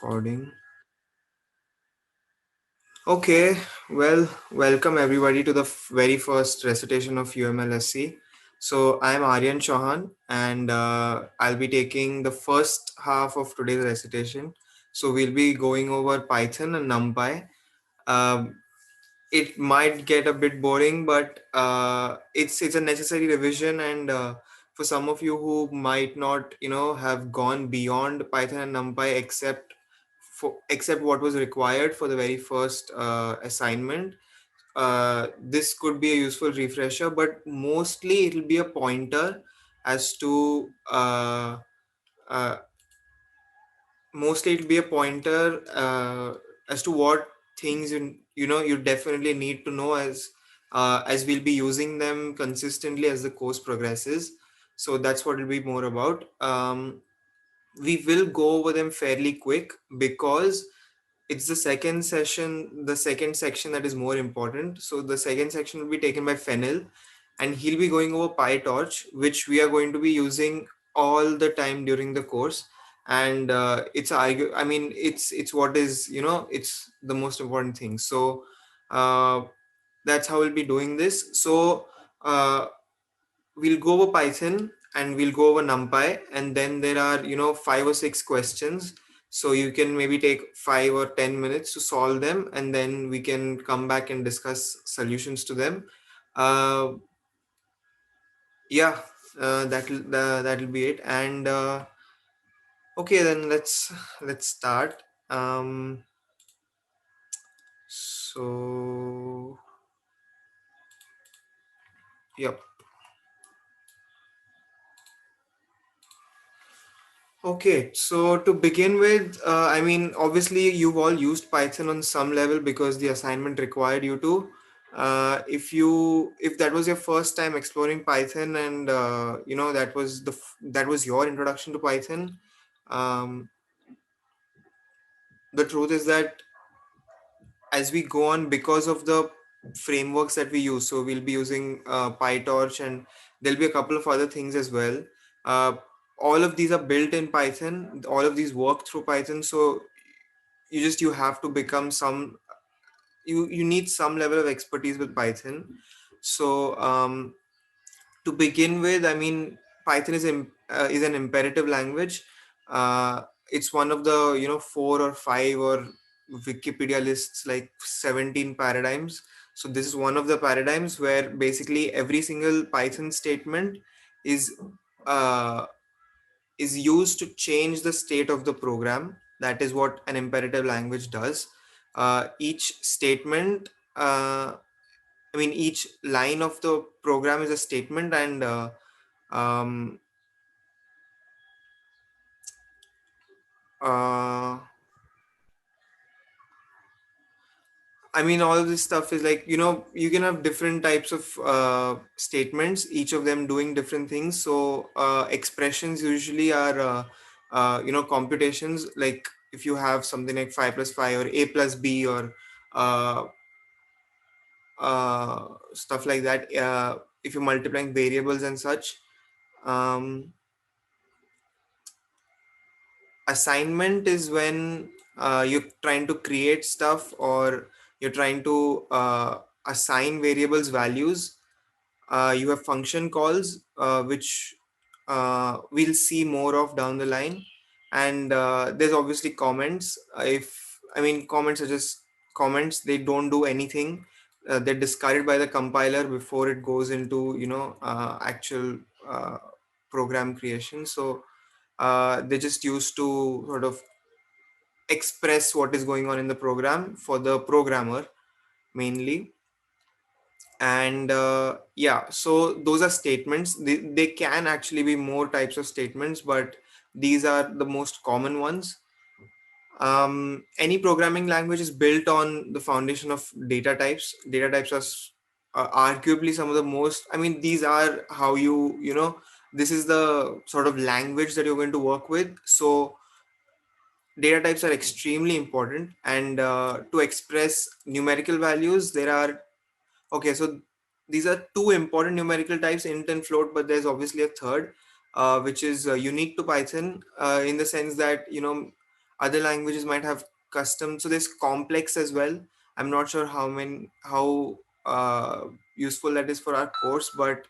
Recording. Okay, well, welcome everybody to the very first recitation of UMLSC. So I'm Aryan Chauhan, and I'll be taking the first half of today's recitation. So we'll be going over Python and NumPy. Um, it might get a bit boring, but it's a necessary revision, and for some of you who might not have gone beyond Python and NumPy except what was required for the very first assignment, this could be a useful refresher, but mostly it'll be a pointer as to uh, mostly it'll be a pointer as to what things you definitely need to know as we'll be using them consistently as the course progresses. So that's what it'll be more about. We will go over them fairly quick because it's the second section that is more important. So the second section will be taken by Fennel, and he'll be going over PyTorch, which we are going to be using all the time during the course. And it's what is, it's the most important thing. So uh, that's how we'll be doing this. So uh, we'll go over Python and we'll go over NumPy, and then there are, five or six questions. So you can maybe take 5 or 10 minutes to solve them, and then we can come back and discuss solutions to them. Uh, yeah, that'll be it. And okay, then let's start. So yep. Okay, so to begin with, obviously you've all used Python on some level because the assignment required you to. If that was your first time exploring Python, and that was your introduction to Python, um, the truth is that as we go on, because of the frameworks that we use, so we'll be using PyTorch, and there'll be a couple of other things as well. Uh, all of these are built in Python. All of these work through Python. So you have to become some you need some level of expertise with Python. So to begin with, Python is an imperative language. It's one of the, four or five, or Wikipedia lists like 17 paradigms. So this is one of the paradigms where basically every single Python statement is uh, is used to change the state of the program. That is what an imperative language does. Each statement, each line of the program is a statement, and um, uh, all of this stuff is like, you can have different types of statements, each of them doing different things. So expressions usually are, computations. Like if you have something like 5 plus 5 or a plus b, or uh, stuff like that, if you're multiplying variables and such. Um, Assignment is when you're trying to create stuff, or you're trying to assign variables values. You have function calls, which we'll see more of down the line. And there's obviously comments. If Comments are just comments, they don't do anything. They're discarded by the compiler before it goes into, actual program creation. So they just used to sort of express what is going on in the program for the programmer mainly. And yeah, so those are statements. They can actually be more types of statements, but these are the most common ones. Any programming language is built on the foundation of data types. Data types are arguably some of the most, these are how this is the sort of language that you're going to work with. So data types are extremely important. And to express numerical values, there are, okay, so these are two important numerical types, int and float, but there's obviously a third, which is unique to Python, in the sense that, Other languages might have custom, so there's complex as well. I'm not sure how useful that is for our course, but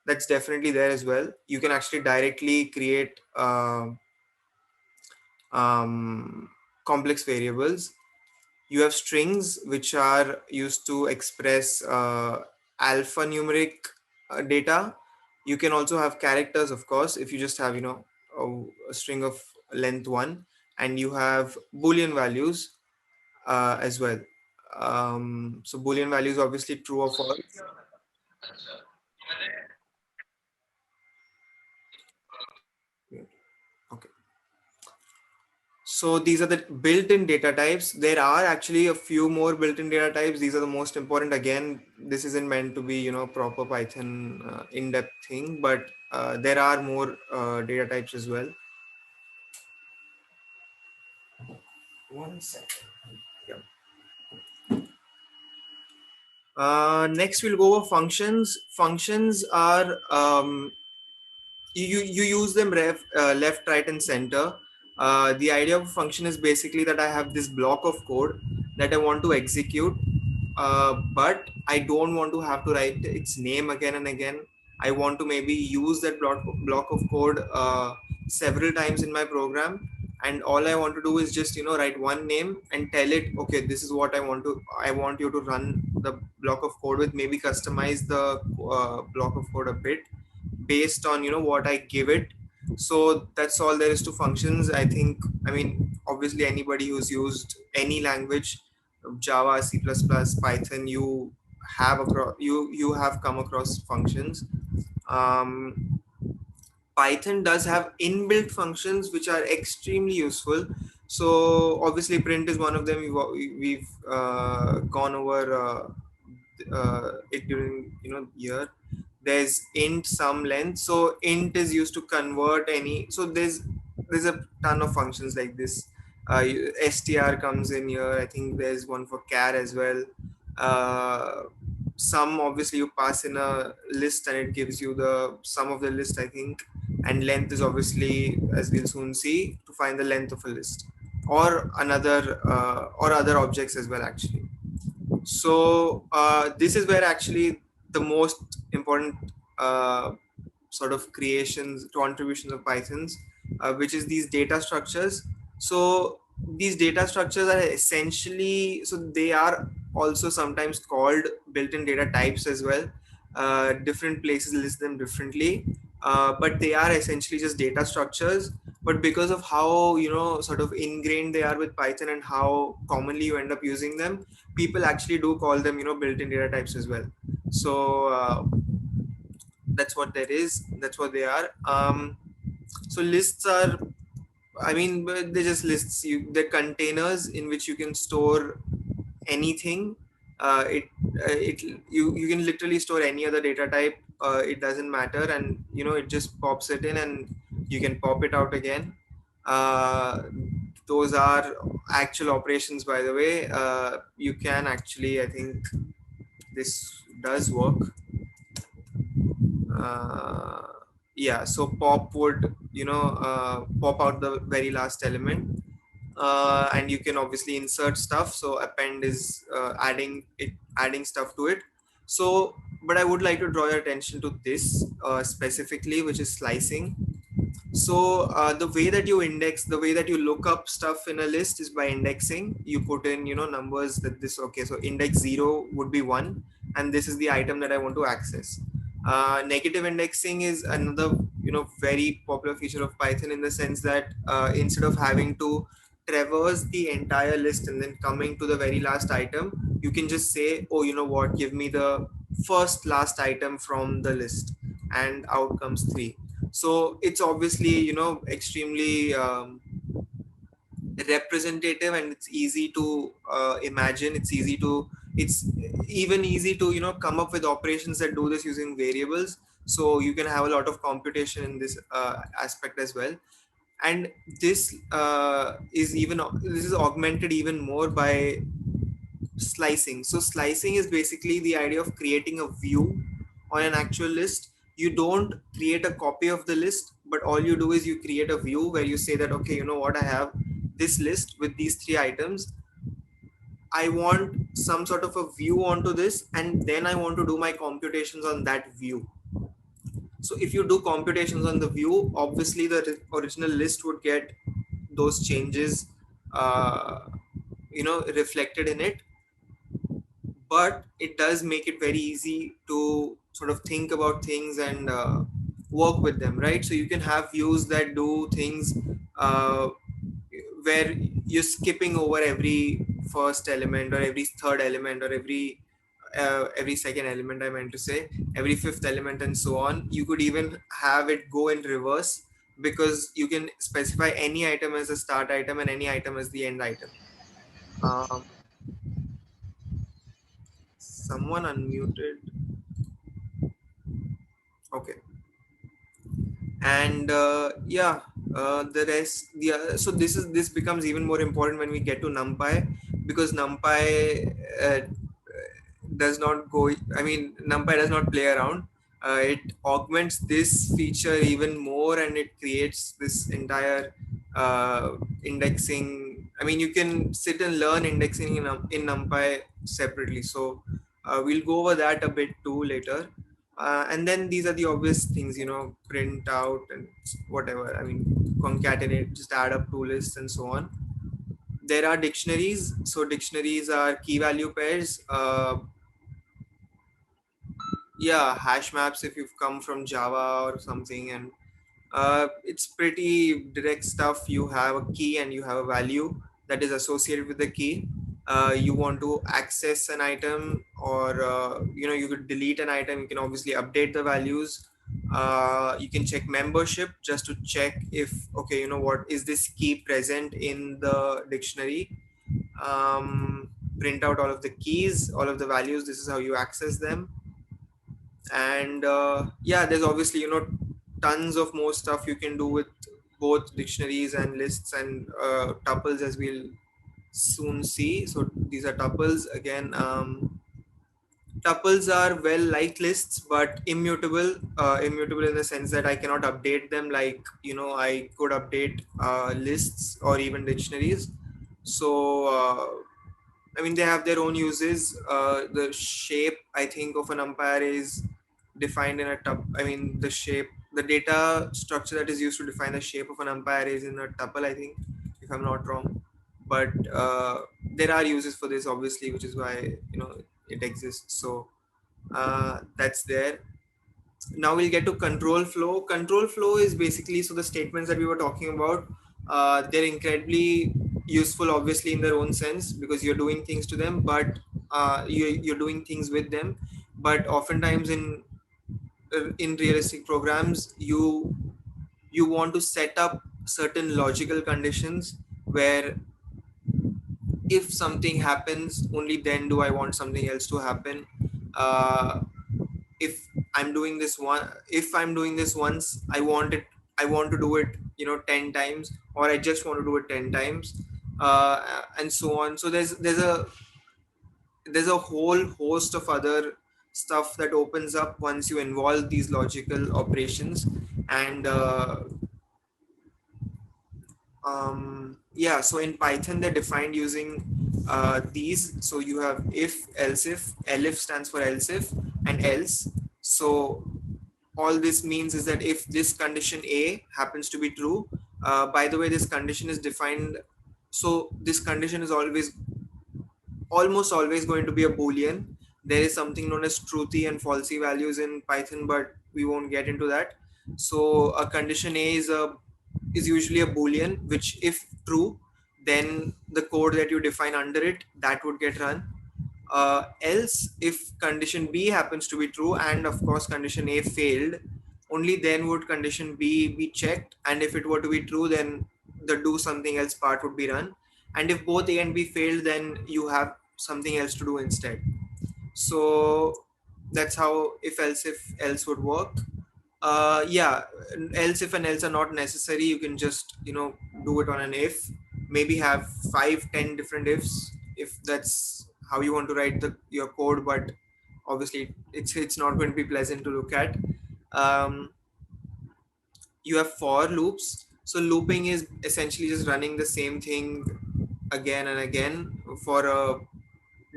that's definitely there as well. You can actually directly create um, complex variables. You have strings, which are used to express alphanumeric data. You can also have characters, of course, if you just have, a string of length one, and you have Boolean values as well. So Boolean values obviously true or false. Okay. So these are the built-in data types. There are actually a few more built-in data types. These are the most important. Again, this isn't meant to be, proper Python in-depth thing, but there are more data types as well. One second. Yeah. Next, we'll go over functions. Functions are you use them left, right, and center. The idea of a function is basically that I have this block of code that I want to execute, but I don't want to have to write its name again and again. I want to maybe use that block of code several times in my program, and all I want to do is just write one name and tell it, okay, this is what I want you to run the block of code with. Maybe customize the block of code a bit based on what I give it. So that's all there is to functions. I mean, obviously anybody who's used any language, Java, C++, Python, you have come across functions. um, Python does have inbuilt functions which are extremely useful. So obviously print is one of them. We've gone over it during year. There's int some length. So int is used to convert any. So there's a ton of functions like this. Str comes in here. I think there's one for char as well. Uh, some obviously you pass in a list and it gives you the sum of the list, I think. And length is obviously, as we'll soon see, to find the length of a list or another or other objects as well actually. So this is where actually the most important uh, sort of creations, contributions of Pythons, which is these data structures. So these data structures are essentially, so they are also sometimes called built-in data types as well. Different places list them differently, but they are essentially just data structures. But because of how sort of ingrained they are with Python and how commonly you end up using them, people actually do call them built-in data types as well. So that's what there is, that's what they are. So lists are, I mean, they're just lists. They're containers in which you can store anything. It you can literally store any other data type. It doesn't matter, and it just pops it in, and you can pop it out again. uh, those are actual operations, by the way. You can actually, I think this does work. uh, yeah, so pop would pop out the very last element, and you can obviously insert stuff. So append is adding stuff to it. So but I would like to draw your attention to this specifically, which is slicing. So the way that you index, the way that you look up stuff in a list is by indexing. You put in numbers that this, okay, so index 0 would be 1, and this is the item that I want to access. Negative indexing is another very popular feature of Python, in the sense that instead of having to traverse the entire list and then coming to the very last item, you can just say, oh, you know what, give me the first last item from the list, and out comes 3. So it's obviously extremely representative, and it's easy to imagine. It's even easy to come up with operations that do this using variables. So you can have a lot of computation in this aspect as well. And this is augmented even more by slicing. So slicing is basically the idea of creating a view on an actual list. You don't create a copy of the list, but all you do is you create a view where you say that, okay, you know what, I have this list with these three items. I want some sort of a view onto this, and then I want to do my computations on that view. So if you do computations on the view, obviously the original list would get those changes, uh, reflected in it. But it does make it very easy to sort of think about things and work with them, right? So you can have views that do things uh, where you're skipping over every first element or every third element or every second element, I meant to say, every fifth element and so on. You could even have it go in reverse, because you can specify any item as a start item and any item as the end item. um, Someone unmuted. Okay. And the rest, so this becomes even more important when we get to NumPy, because NumPy does not go, I mean, NumPy does not play around. It augments this feature even more, and it creates this entire indexing. I mean, you can sit and learn indexing in NumPy separately. So we'll go over that a bit too later. And then these are the obvious things, print out and whatever. I mean, concatenate, just add up two lists and so on. There are dictionaries. So dictionaries are key value pairs. Yeah, hash maps if you've come from Java or something. And it's pretty direct stuff. You have a key and you have a value that is associated with the key. You want to access an item, or you could delete an item. You can obviously update the values. You can check membership just to check if, okay, what is this key present in the dictionary. Print out all of the keys, all of the values. This is how you access them. And yeah, there's obviously tons of more stuff you can do with both dictionaries and lists and tuples, as we'll soon see. So these are tuples again. Tuples are well like lists, but immutable. Immutable in the sense that I cannot update them like I could update lists or even dictionaries. So I mean, they have their own uses. The shape, I think, of an umpire is defined in a tuple. I mean, the data structure that is used to define the shape of an umpire is in a tuple, I think, if I'm not wrong. But there are uses for this, obviously, which is why it exists. So that's there. Now we'll get to control flow. Control flow is basically, so the statements that we were talking about, they're incredibly useful, obviously, in their own sense, because you're doing things to them, but you're doing things with them. But oftentimes in realistic programs, you want to set up certain logical conditions where if something happens, only then do I want something else to happen. uh, if I'm doing this once, I want to do it 10 times, or I just want to do it 10 times, and so on. So there's a whole host of other stuff that opens up once you involve these logical operations. And yeah, so in Python they're defined using these. So you have if, else if. Elif stands for else if, and else. So all this means is that if this condition A happens to be true, by the way, this condition is defined. So this condition is almost always going to be a Boolean. There is something known as truthy and falsy values in Python, but we won't get into that. So a condition A is usually a Boolean, which if true, then the code that you define under it, that would get run. Else, if condition B happens to be true, and of course condition A failed, only then would condition B be checked. And if it were to be true, then the do something else part would be run. And if both A and B failed, then you have something else to do instead. So that's how if else would work. Yeah, else if and else are not necessary. You can just do it on an if. Maybe have 5-10 different ifs if that's how you want to write your code. But obviously it's not going to be pleasant to look at. um, you have for loops. So looping is essentially just running the same thing again and again for a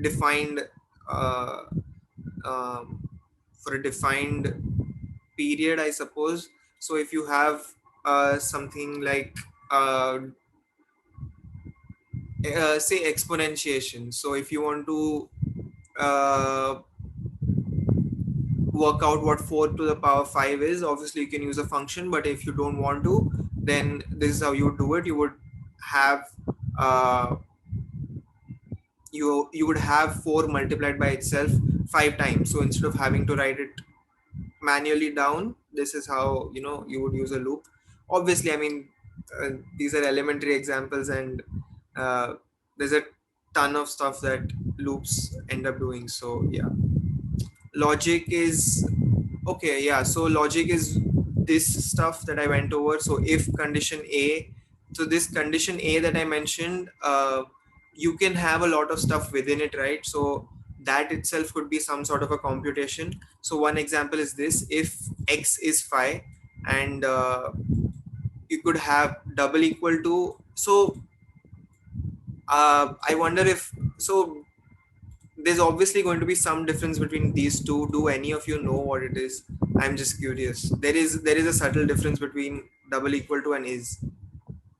defined uh, um, for a defined period, I suppose. So if you have something like say exponentiation, so if you want to uh, work out what 4 to the power 5 is, obviously you can use a function, but if you don't want to, then this is how you would do it. You would have uh, you would have 4 multiplied by itself 5 times. So instead of having to write it manually down, this is how you would use a loop. Obviously, I mean, these are elementary examples, and uh, there's a ton of stuff that loops end up doing. So yeah, logic is okay. Yeah, so logic is this stuff that I went over. So if condition A, so this condition A that I mentioned, you can have a lot of stuff within it, right? So that itself could be some sort of a computation. So one example is this: if x is phi, and you could have double equal to. So I wonder if so. There's obviously going to be some difference between these two. Do any of you know what it is? I'm just curious. There is a subtle difference between double equal to and is.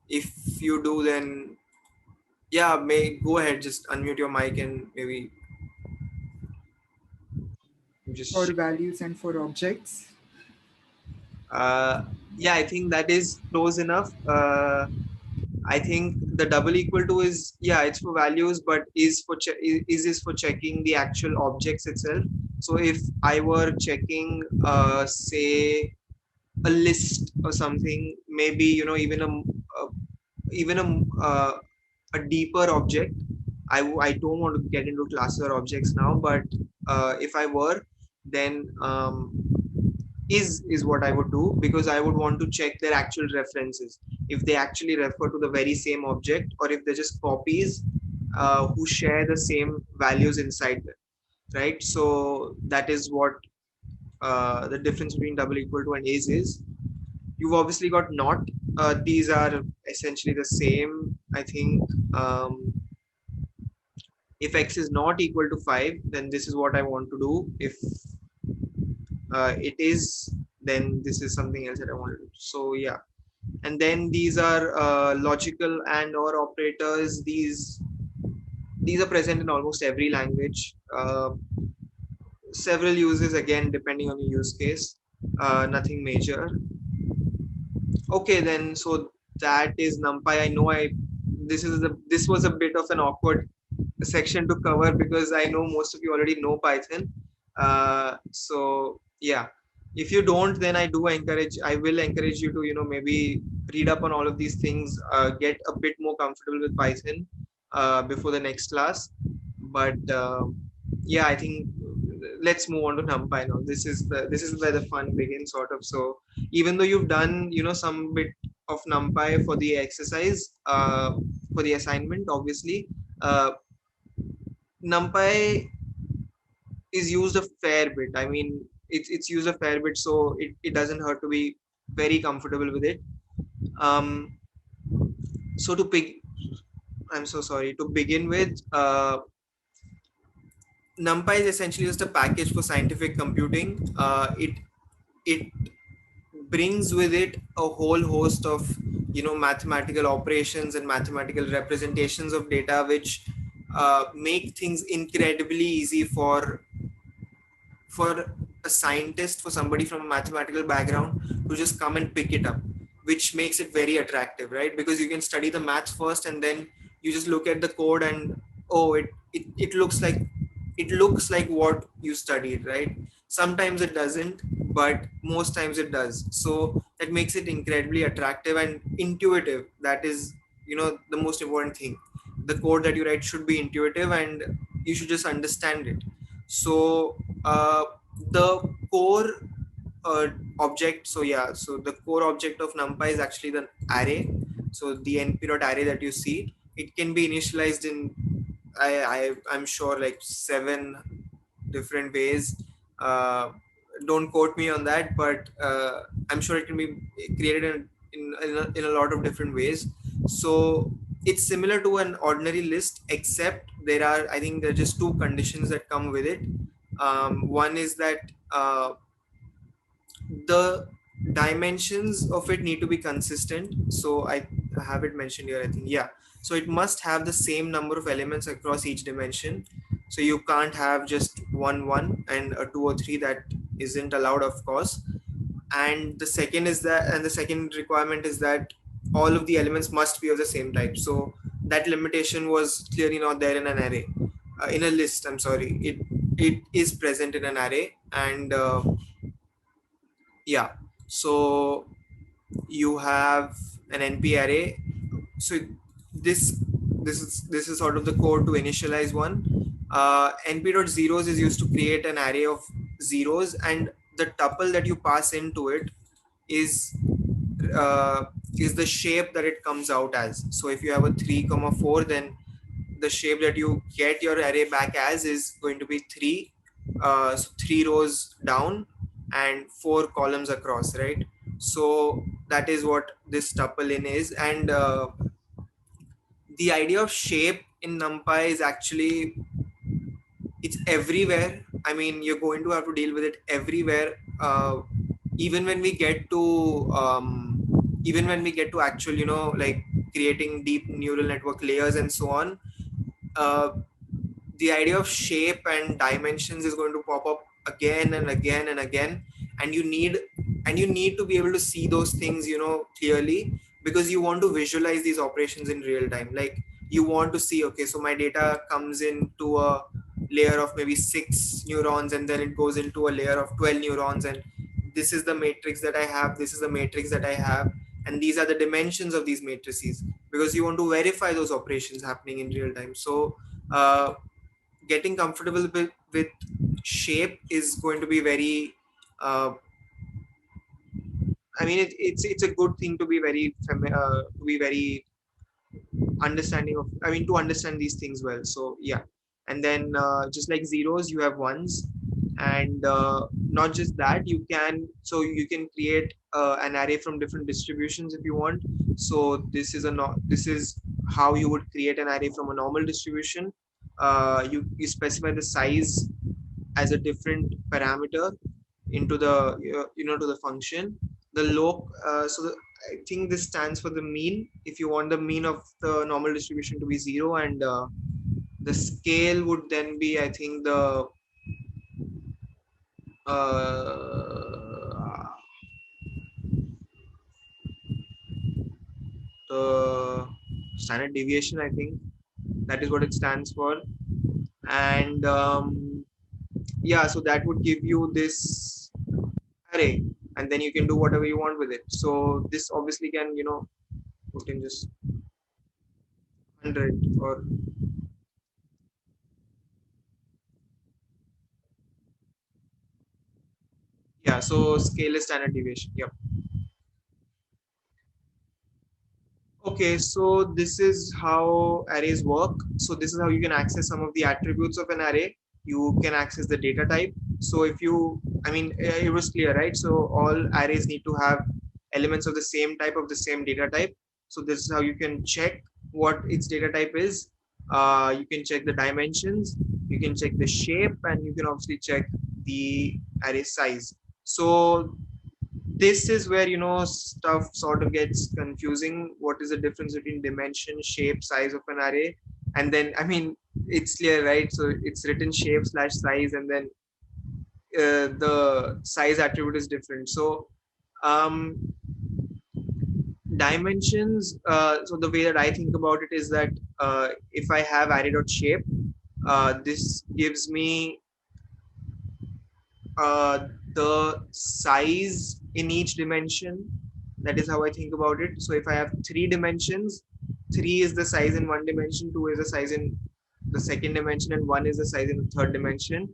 If you do, then yeah, may go ahead, just unmute your mic and maybe For just values and for objects. uh yeah, I think that is close enough. I think the double equal to is, yeah, it's for values, but is for checking the actual objects itself. So if I were checking say a list or something, maybe even a deeper object. I don't want to get into classes or objects now, but if I were, then is what I would do, because I would want to check their actual references, if they actually refer to the very same object or if they're just copies who share the same values inside them, right? So that is what the difference between double equal to and is. You've obviously got not. These are essentially the same, I think. If x is not equal to 5, then this is what I want to do. If it is, then this is something else that I want to do. So yeah, and then these are logical and or operators. These are present in almost every language. Several uses, again depending on your use case. Nothing major. Okay, then, so that is NumPy. I know this was a bit of an awkward section to cover, because I know most of you already know Python. So yeah, if you don't, then I will encourage you to maybe read up on all of these things, get a bit more comfortable with Python before the next class. But yeah, I think let's move on to NumPy now. This is where the fun begins, sort of. So even though you've done some bit of NumPy for the exercise, for the assignment, obviously, NumPy is used a fair bit. I mean, it's used a fair bit, so it doesn't hurt to be very comfortable with it. Um, so to pick, I'm so sorry. To begin with, NumPy is essentially just a package for scientific computing. It brings with it a whole host of mathematical operations and mathematical representations of data, which make things incredibly easy for a scientist, for somebody from a mathematical background, to just come and pick it up, which makes it very attractive, right? Because you can study the maths first, and then you just look at the code, and oh, it looks like what you studied, right? Sometimes it doesn't, but most times it does. So that makes it incredibly attractive and intuitive. That is the most important thing. The code that you write should be intuitive, and you should just understand it. So the core uh, object, so yeah, so the core object of NumPy is actually the array. So the np.array that you see, it can be initialized in I'm sure like 7 different ways. uh, don't quote me on that, but I'm sure it can be created in in a lot of different ways. So it's similar to an ordinary list, except I think there are just two conditions that come with it. One is that the dimensions of it need to be consistent. So I have it mentioned here, I think. Yeah, so it must have the same number of elements across each dimension. So you can't have just one and a two or three. That isn't allowed, of course. And the second requirement is that all of the elements must be of the same type. So that limitation was clearly not there in an array, in a list, I'm sorry. It is present in an array. And yeah, so you have an NP array. So this this is sort of the code to initialize one. Np.zeros is used to create an array of zeros, and the tuple that you pass into it is uh, is the shape that it comes out as. So if you have a 3, 4, then the shape that you get your array back as is going to be 3, so 3 rows down and 4 columns across, right? So that is what this tuple in is. And the idea of shape in NumPy is actually, it's everywhere. I mean, you're going to have to deal with it everywhere. Even when we get to even when we get to actual, like creating deep neural network layers and so on, uh, the idea of shape and dimensions is going to pop up again and again and again. And you need to be able to see those things, clearly, because you want to visualize these operations in real time. Like, you want to see, okay, so my data comes into a layer of maybe 6 neurons, and then it goes into a layer of 12 neurons, and this is the matrix that I have, this is the matrix that I have, and these are the dimensions of these matrices, because you want to verify those operations happening in real time. So getting comfortable with shape is going to be very I mean, it's a good thing to be very understanding of, I mean, to understand these things well. So yeah. And then just like zeros, you have ones. And not just that, you can create an array from different distributions if you want. So this is how you would create an array from a normal distribution. You specify the size as a different parameter into the to the function. The loc I think this stands for the mean. If you want the mean of the normal distribution to be 0, and the scale would then be, I think, uh, the standard deviation, I think. That is what it stands for. And yeah, so that would give you this array, and then you can do whatever you want with it. So this obviously can, put in just 100 or yeah. So scale is standard deviation. Yep. Okay, so this is how arrays work. So this is how you can access some of the attributes of an array. You can access the data type. So if you, I mean, it was clear, right? So all arrays need to have elements of the same type, of the same data type. So this is how you can check what its data type is. You can check the dimensions, you can check the shape, and you can obviously check the array size. So this is where, stuff sort of gets confusing. What is the difference between dimension, shape, size of an array? And then, I mean, it's clear, right? So it's written shape slash size, and then the size attribute is different. So um, dimensions, so the way that I think about it is that if I have array.shape, this gives me the size in each dimension. That is how I think about it. So if I have 3 dimensions, 3 is the size in one dimension, 2 is the size in the second dimension, and 1 is the size in the third dimension.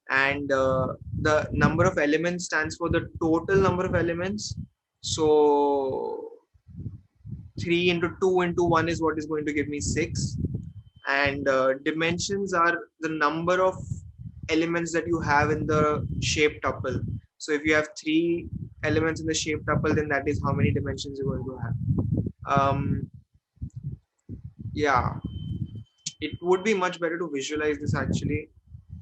And the number of elements stands for the total number of elements. So 3 into 2 into 1 is what is going to give me 6. And dimensions are the number of elements that you have in the shape tuple. So if you have 3 elements in the shape tuple, then that is how many dimensions you're going to have. Yeah, it would be much better to visualize this actually.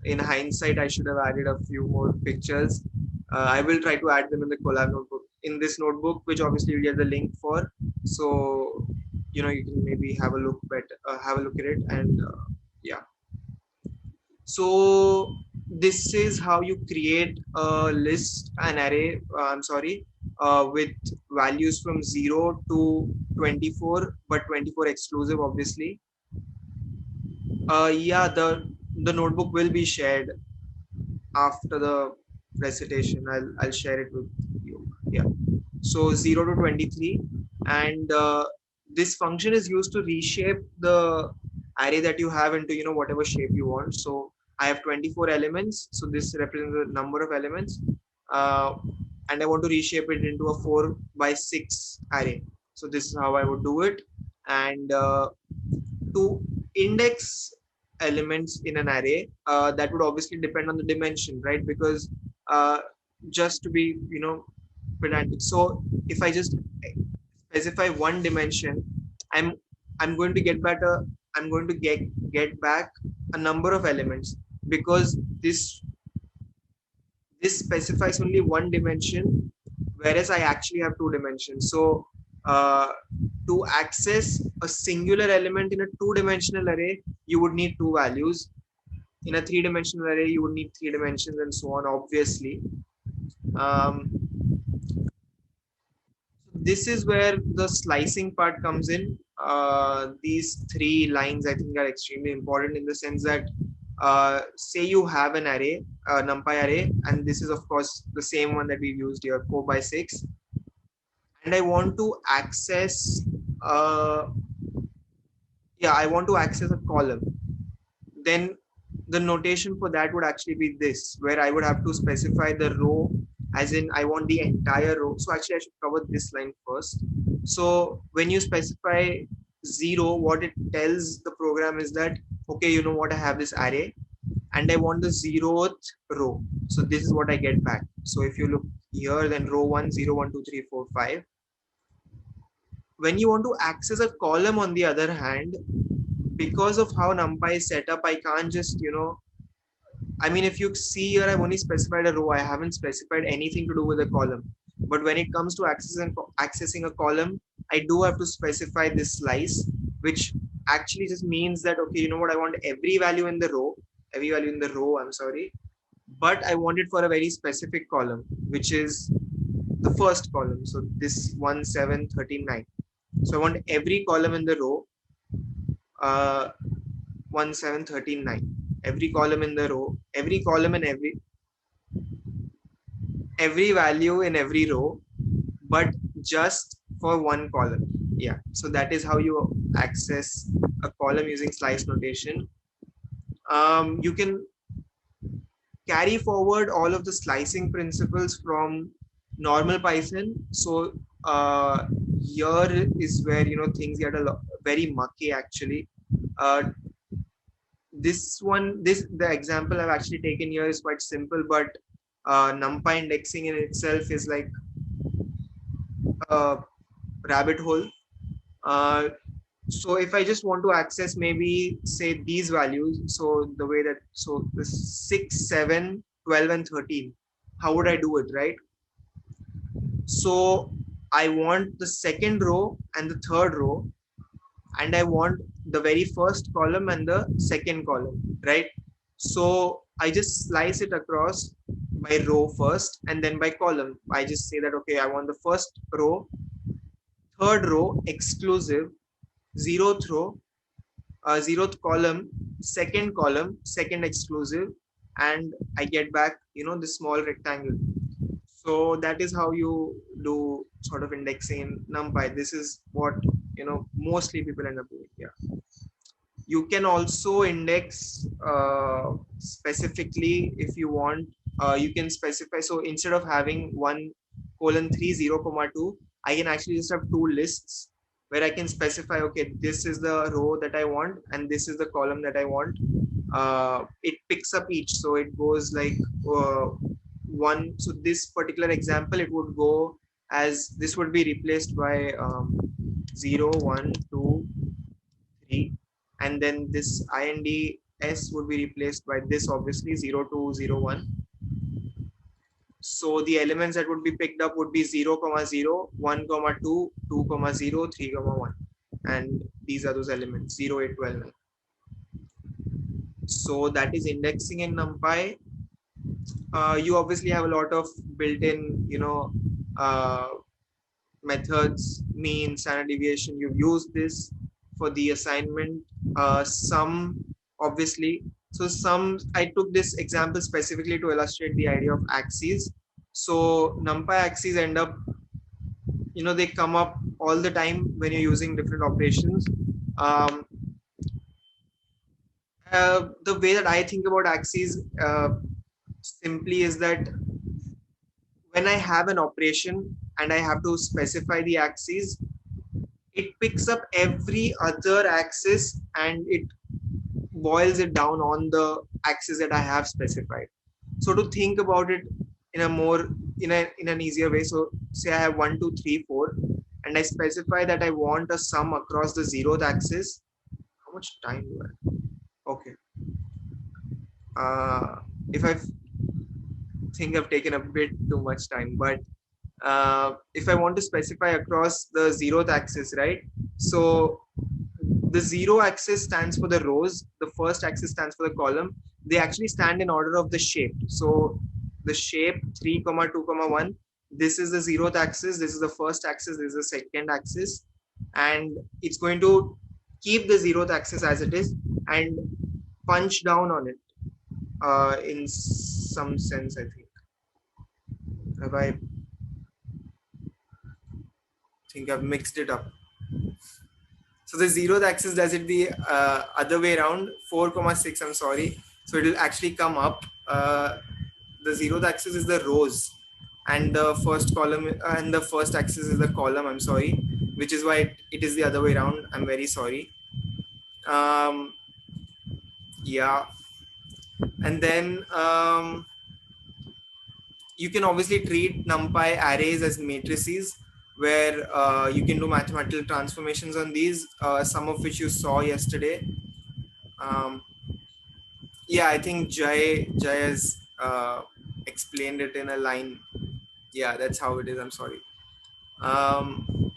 In hindsight, I should have added a few more pictures. I will try to add them in the Colab notebook. In this notebook, which obviously you'll get the link for. So, you know, you can maybe have a look have a look at it, and yeah. So this is how you create a list, an array. I'm sorry, with values from 0 to 24, but 24 exclusive, obviously. Yeah, the notebook will be shared after the recitation. I'll share it with you. Yeah. So 0 to 23, and this function is used to reshape the array that you have into, you know, whatever shape you want. So I have 24 elements, so this represents the number of elements, uh, and I want to reshape it into a 4 by 6 array. So this is how I would do it. And to index elements in an array, that would obviously depend on the dimension, right? Because uh, just to be, you know, pedantic, so if I just specify one dimension, i'm I'm going to get back a I'm going to get back a number of elements, because this specifies only one dimension, whereas I actually have two dimensions. So to access a singular element in a two-dimensional array, you would need two values. In a three-dimensional array, you would need three dimensions, and so on, obviously. Um, this is where the slicing part comes in. These three lines, I think, are extremely important in the sense that, say you have an array, NumPy array, and this is of course the same one that we've used here, 4 by 6, and I want to access, uh, yeah, I want to access a column. Then the notation for that would actually be this, where I would have to specify the row, as in I want the entire row. So actually I should cover this line first. So when you specify 0, what it tells the program is that, okay, you know what, I have this array and I want the 0th row. So this is what I get back. So if you look here, then row 1, 0, 1, 2, 3, 4, 5. When you want to access a column, on the other hand, because of how NumPy is set up, I can't just, you know, I mean, if you see here, I've only specified a row. I haven't specified anything to do with a column. But when it comes to accessing a column, I do have to specify this slice, which actually just means that, okay, you know what, I want every value in the row, I'm sorry, but I want it for a very specific column, which is the first column. So this 1, 7, 13, 9. So I want every column in the row, 1, 7, 13, 9. Every column in the row, every column in every value in every row, but just for one column. Yeah, so that is how you access a column using slice notation. You can carry forward all of the slicing principles from normal Python. So here is where, you know, things get very mucky actually. The example I've actually taken here is quite simple, but NumPy indexing in itself is like a rabbit hole. So if I just want to access maybe say these values, so the way that, so the 6, 7, 12, and 13, how would I do it, right? So I want the second row and the third row, and I want the very first column and the second column, right? So I just slice it across by row first and then by column. I just say that, okay, I want the first row, third row exclusive, 0th row, 0th column, second exclusive, and I get back, you know, this small rectangle. So that is how you do sort of indexing in NumPy. This is what, you know, mostly people end up doing. Yeah. You can also index specifically if you want. You can specify. So instead of having 1:3 0,2, I can actually just have two lists where I can specify, okay, this is the row that I want and this is the column that I want. It picks up each. So it goes like 1. So this particular example, it would go as this would be replaced by 0, 1, 2, 3, and then this INDS would be replaced by this, obviously 0, 2, 0, 1. So the elements that would be picked up would be 0, 0, 1, 2, 2, 0, 3, 1. And these are those elements 0, 8, 12. So that is indexing in NumPy. You obviously have a lot of built-in, methods, mean, standard deviation. You've used this for the assignment. Some obviously. So I took this example specifically to illustrate the idea of axes. So NumPy axes end up, they come up all the time when you're using different operations. The way that I think about axes simply is that when I have an operation and I have to specify the axes, it picks up every other axis and it boils it down on the axis that I have specified. So to think about it in a more in an easier way, so say I have 1, 2, 3, 4, and I specify that I want a sum across the 0th axis. How much time do I have? Okay. If I think I've taken a bit too much time, but if I want to specify across the 0th axis, right? So the 0 axis stands for the rows, the first axis stands for the column. They actually stand in order of the shape. So the shape 3, 2, 1, this is the 0th axis, this is the first axis, this is the second axis, and it's going to keep the 0th axis as it is and punch down on it in some sense, I think. I think I've mixed it up. So the 0th axis does it the other way around, 4, 6, I'm sorry. So it will actually come up. The 0th axis is the rows and the first column and the first axis is the column, I'm sorry, which is why it is the other way around. I'm very sorry. Yeah. And then you can obviously treat NumPy arrays as matrices where you can do mathematical transformations on these, some of which you saw yesterday. Yeah, I think Jay has explained it in a line. Yeah, that's how it is. I'm sorry.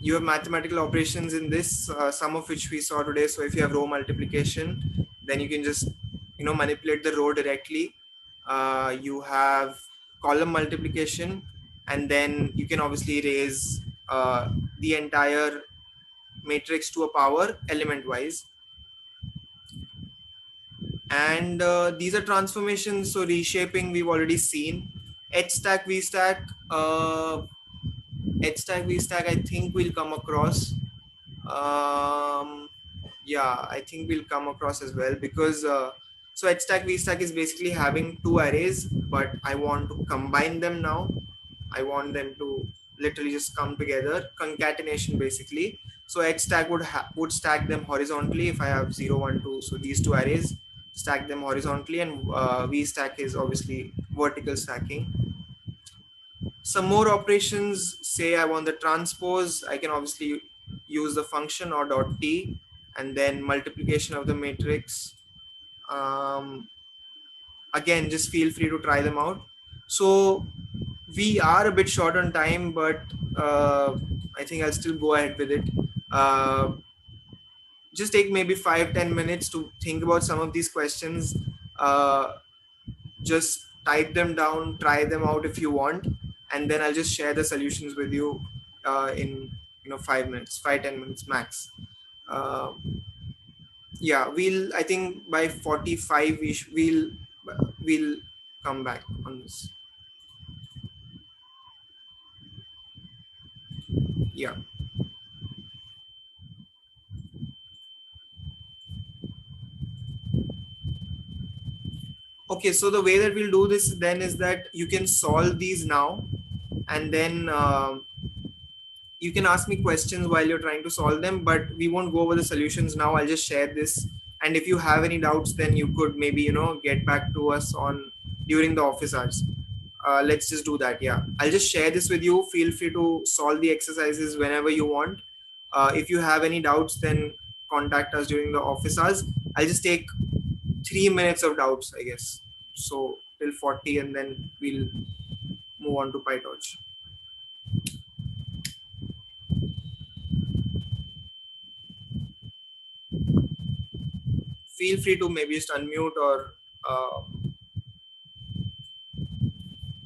You have mathematical operations in this, some of which we saw today. So if you have row multiplication, then you can just manipulate the row directly. You have column multiplication, and then you can obviously raise the entire matrix to a power element wise. And these are transformations. So reshaping we've already seen. HStack, VStack, HStack, VStack, I think we'll come across. Yeah, I think we'll come across as well, because so HStack, VStack is basically having two arrays, but I want to combine them now. I want them to literally just come together, concatenation basically. So HStack would stack them horizontally if I have 0, 1, 2. So these two arrays, stack them horizontally, and VStack is obviously vertical stacking. Some more operations, say I want the transpose, I can obviously use the function or dot t, and then multiplication of the matrix. Again, just feel free to try them out. So we are a bit short on time, but I think I'll still go ahead with it. Just take maybe 5-10 minutes to think about some of these questions. Just type them down, try them out if you want, and then I'll just share the solutions with you in 5 minutes, 5-10 minutes max. Yeah, I think by 45 we'll come back on this. Yeah. Okay, so the way that we'll do this then is that you can solve these now, and then you can ask me questions while you're trying to solve them, but we won't go over the solutions now. I'll just share this, and if you have any doubts, then you could maybe get back to us on during the office hours. let's just do that. Yeah, I'll just share this with you. Feel free to solve the exercises whenever you want. If you have any doubts, then contact us during the office hours. I'll just take 3 minutes of doubts, I guess. So till 40, and then we'll move on to PyTorch. Feel free to maybe just unmute or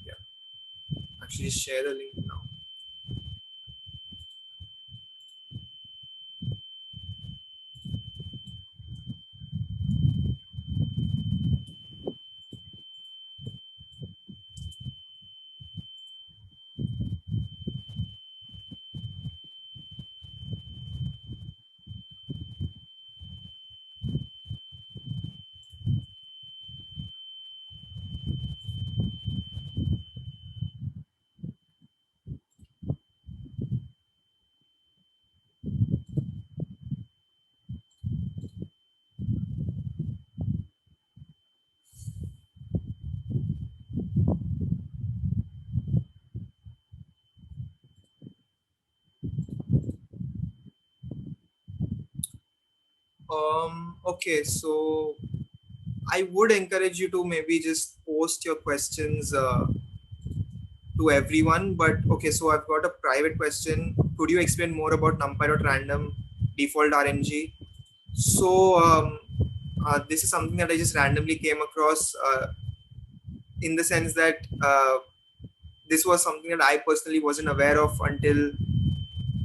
yeah, actually share the link now. Okay, so I would encourage you to maybe just post your questions to everyone. But okay, so I've got a private question. Could you explain more about NumPy.random default RNG? So this is something that I just randomly came across in the sense that this was something that I personally wasn't aware of until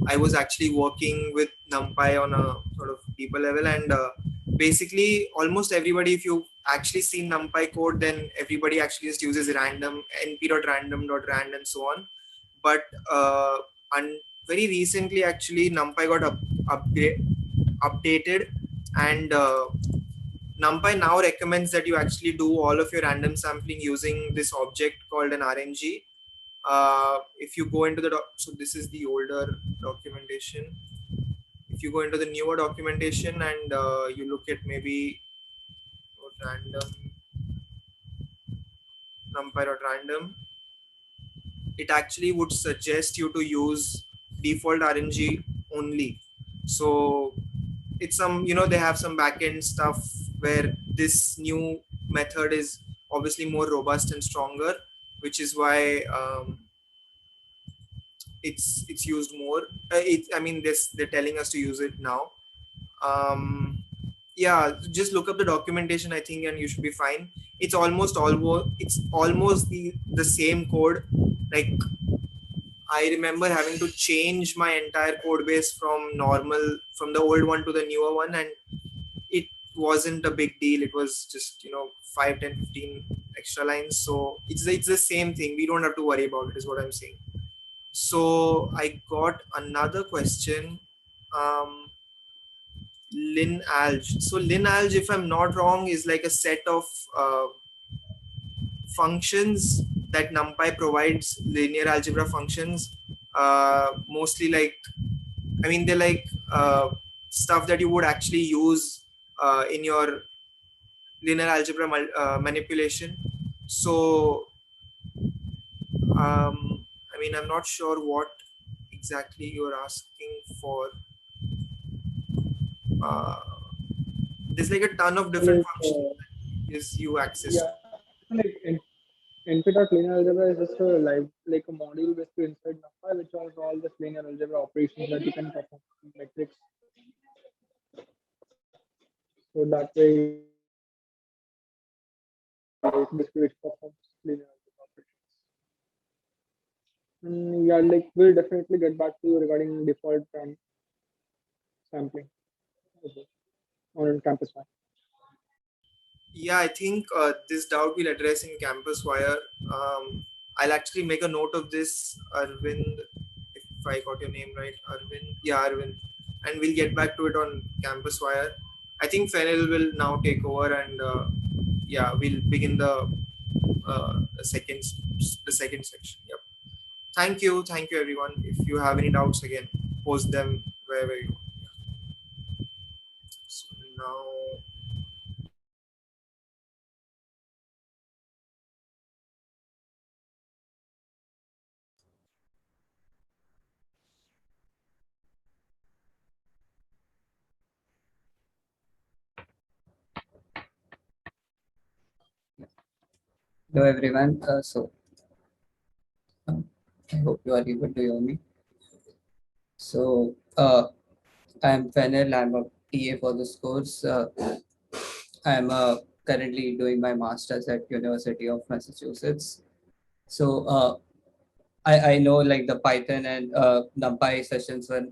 I was actually working with NumPy on a sort of deeper level, and basically almost everybody, if you actually see NumPy code, then everybody actually just uses random np.random.rand and so on. But and very recently, actually, NumPy got updated, and NumPy now recommends that you actually do all of your random sampling using this object called an RNG. If you go into the so this is the older documentation. If you go into the newer documentation and you look at maybe random numpy.random, it actually would suggest you to use default RNG only. So it's some, they have some backend stuff where this new method is obviously more robust and stronger, which is why it's used more. I mean, this they're telling us to use it now. Um, yeah, just look up the documentation, I think, and you should be fine. It's almost the same code. Like, I remember having to change my entire code base from the old one to the newer one, and it wasn't a big deal. It was just 5, 10, 15 extra lines. So it's the same thing. We don't have to worry about it, is what I'm saying. So I got another question. Um, linalg. So linalg, if I'm not wrong, is like a set of functions that NumPy provides, linear algebra functions. Mostly like, I mean, they're like stuff that you would actually use in your linear algebra manipulation. So, I mean, I'm not sure what exactly you're asking for. Uh, there's like a ton of different Like, functions that is you access to. yeah, like NP.linear algebra is just a like a module basically inside NumPy, which has all this linear algebra operations that you can perform in metrics. So that way, it basically which performs linear algebra operations. Yeah, like we'll definitely get back to you regarding default sampling as well on campus one. Yeah, I think this doubt we'll address in Campus Wire. I'll actually make a note of this, Arvind, if I got your name right, Arvind. Yeah, Arvind. And we'll get back to it on Campus Wire. I think Fennel will now take over, and yeah, we'll begin the second section. Yep. Thank you, everyone. If you have any doubts, again, post them wherever you want. So now Hello everyone. I hope you are able to hear me. So I'm Fenel. I'm a TA for this course. I'm currently doing my master's at University of Massachusetts. So I know like the Python and NumPy sessions were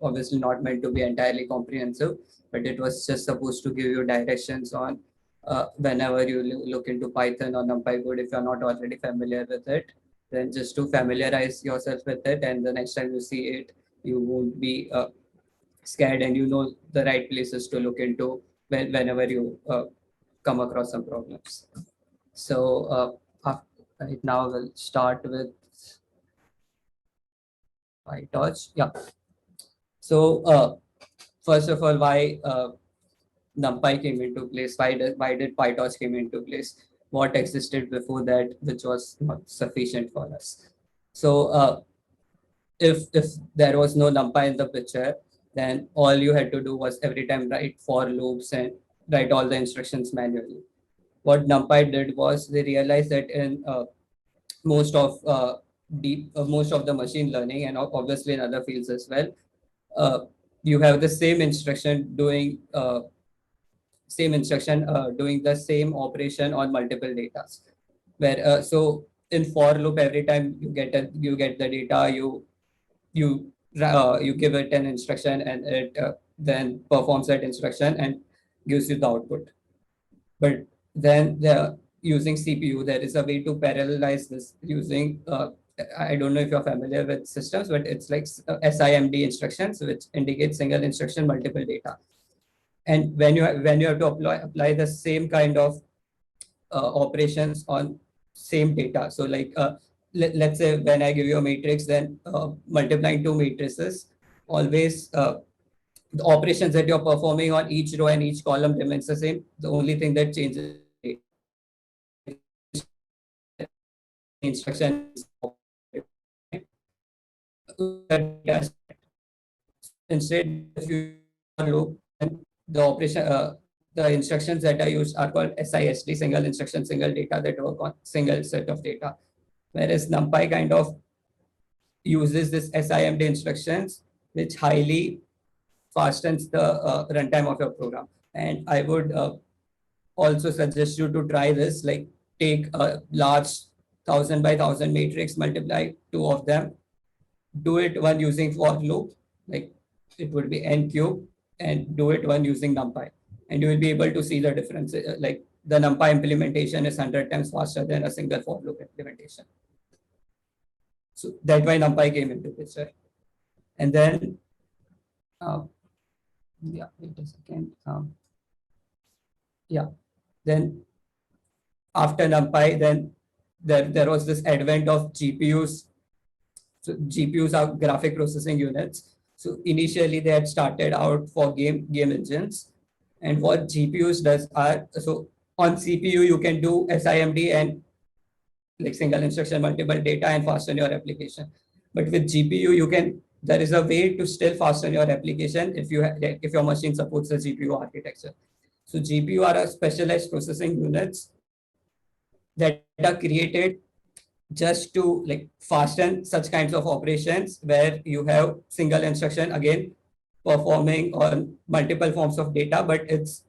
obviously not meant to be entirely comprehensive, but it was just supposed to give you directions on whenever you look into Python or NumPy code. If you're not already familiar with it, then just to familiarize yourself with it, and the next time you see it, you won't be scared, and you know the right places to look into whenever you come across some problems. So right now we'll start with PyTorch. Yeah. So first of all, why NumPy came into place? Why did PyTorch came into place? What existed before that, which was not sufficient for us? So if there was no NumPy in the picture, then all you had to do was every time write for loops and write all the instructions manually. What NumPy did was they realized that in most of most of the machine learning and obviously in other fields as well, uh, you have the same instruction doing the same operation on multiple data. Where so in for loop, every time you get the data, you you give it an instruction, and it then performs that instruction and gives you the output. But then using CPU, there is a way to parallelize this using I don't know if you're familiar with systems, but it's like SIMD instructions, which indicates single instruction, multiple data. And when you have to apply the same kind of operations on same data. So like let's say when I give you a matrix, then multiplying two matrices, always the operations that you're performing on each row and each column remains the same. The only thing that changes instruction instead if you look, the operation the instructions that are used are called SISD, single instruction, single data, that work on single set of data. Whereas NumPy kind of uses this SIMD instructions, which highly fastens the runtime of your program. And I would also suggest you to try this, like take a large 1000 by 1000 matrix, multiply two of them, do it one using for loop, like it would be n cube, and do it one using NumPy. And you will be able to see the difference. Like the NumPy implementation is 100 times faster than a single for loop implementation. So that's why NumPy came into picture. And then, yeah, wait a second. Yeah, then after NumPy, then there was this advent of GPUs. So GPUs are graphic processing units. So initially they had started out for game engines. And what GPUs does are, so on CPU, you can do SIMD and like single instruction, multiple data, and fasten your application. But with GPU, there is a way to still fasten your application if if your machine supports the GPU architecture. So GPU are a specialized processing units that are created just to like fasten such kinds of operations where you have single instruction again performing on multiple forms of data, but it's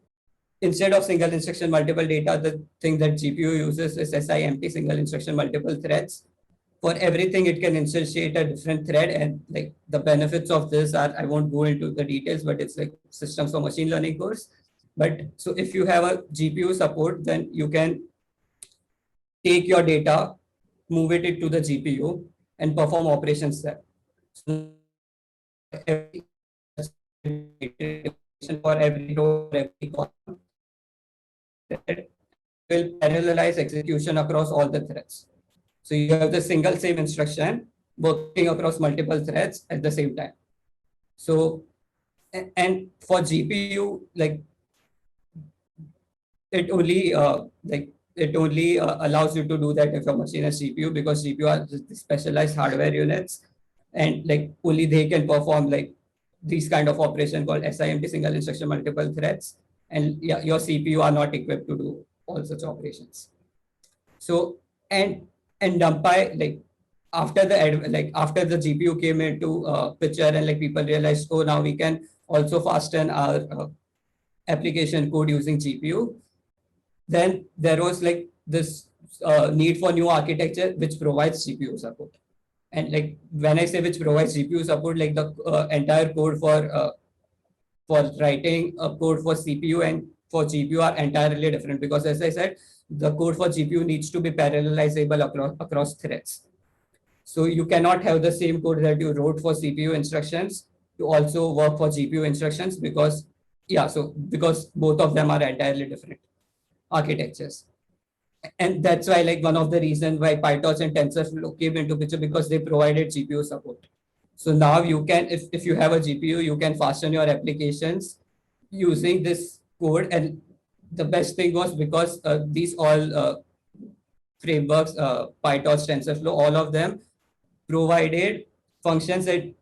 instead of single instruction multiple data, the thing that GPU uses is SIMT, single instruction multiple threads. For everything, it can instantiate a different thread, and like the benefits of this are, I won't go into the details, but it's like systems for machine learning course. But so if you have a GPU support, then you can take your data, move it into the GPU, and perform operations there. So every for every row, every column, will parallelize execution across all the threads. So you have the single same instruction working across multiple threads at the same time. So, and for GPU, like it only allows you to do that if your machine has GPU, because GPU are specialized hardware units, and like only they can perform like these kind of operation called SIMT, single instruction multiple threads, and yeah, your CPU are not equipped to do all such operations. So and NumPy, like after the GPU came into picture, and like people realized, oh, now we can also fasten our application code using GPU. Then there was like this need for new architecture which provides GPU support. And like when I say which provides GPU support, like the entire code for writing a code for CPU and for GPU are entirely different, because as I said, the code for GPU needs to be parallelizable across threads. So you cannot have the same code that you wrote for CPU instructions to also work for GPU instructions, because because both of them are entirely different architectures. And that's why, like, one of the reasons why PyTorch and TensorFlow came into picture, because they provided GPU support. So now you can, if you have a GPU, you can fasten your applications using this code. And the best thing was, because these all frameworks, PyTorch, TensorFlow, all of them provided functions that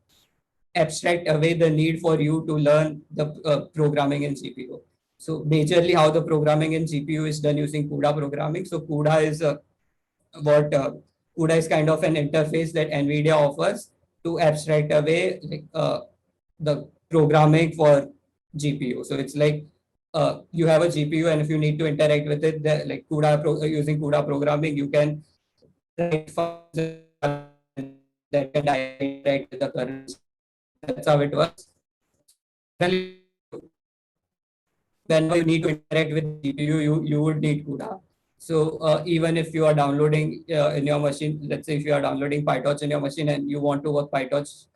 abstract away the need for you to learn the programming in GPU. So majorly how the programming in GPU is done using CUDA programming. So CUDA is what CUDA is kind of an interface that NVIDIA offers to abstract away like the programming for GPU. So it's like you have a GPU, and if you need to interact with it, like using CUDA programming, you can write functions that can interact with the kernel. That's how it works. Whenever you need to interact with GPU, you would need CUDA. So even if you are downloading in your machine, let's say if you are downloading PyTorch in your machine and you want to work PyTorch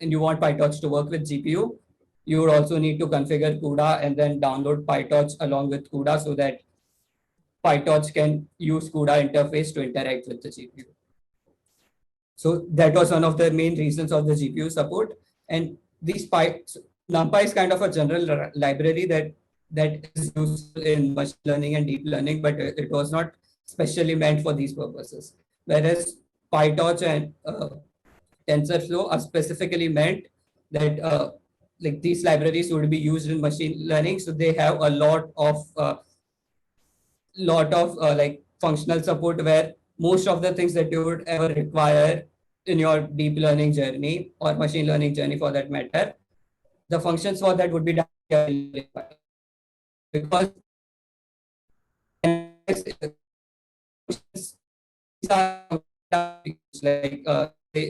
and you want PyTorch to work with GPU, you would also need to configure CUDA and then download PyTorch along with CUDA, so that PyTorch can use CUDA interface to interact with the GPU. So that was one of the main reasons of the GPU support. And NumPy is kind of a general library that is used in machine learning and deep learning, but it was not specially meant for these purposes. Whereas PyTorch and TensorFlow are specifically meant that like these libraries would be used in machine learning. So they have a lot of like functional support, where most of the things that you would ever require in your deep learning journey or machine learning journey for that matter, the functions for that would be done because like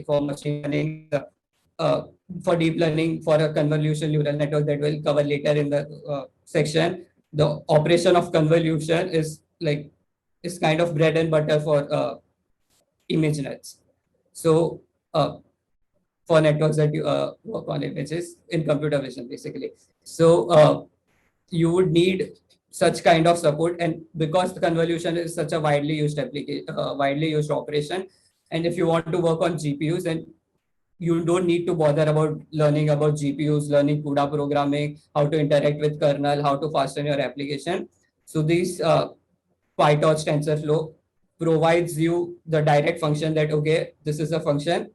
for machine learning, for deep learning, for a convolutional neural network that we'll cover later in the section, the operation of convolution is kind of bread and butter for image nets. So for networks that you work on images in computer vision, basically. So you would need such kind of support, and because the convolution is such a widely used operation, and if you want to work on GPUs, then you don't need to bother about learning about GPUs, learning CUDA programming, how to interact with kernel, how to fasten your application. So these PyTorch TensorFlow provides you the direct function that, okay, this is a function,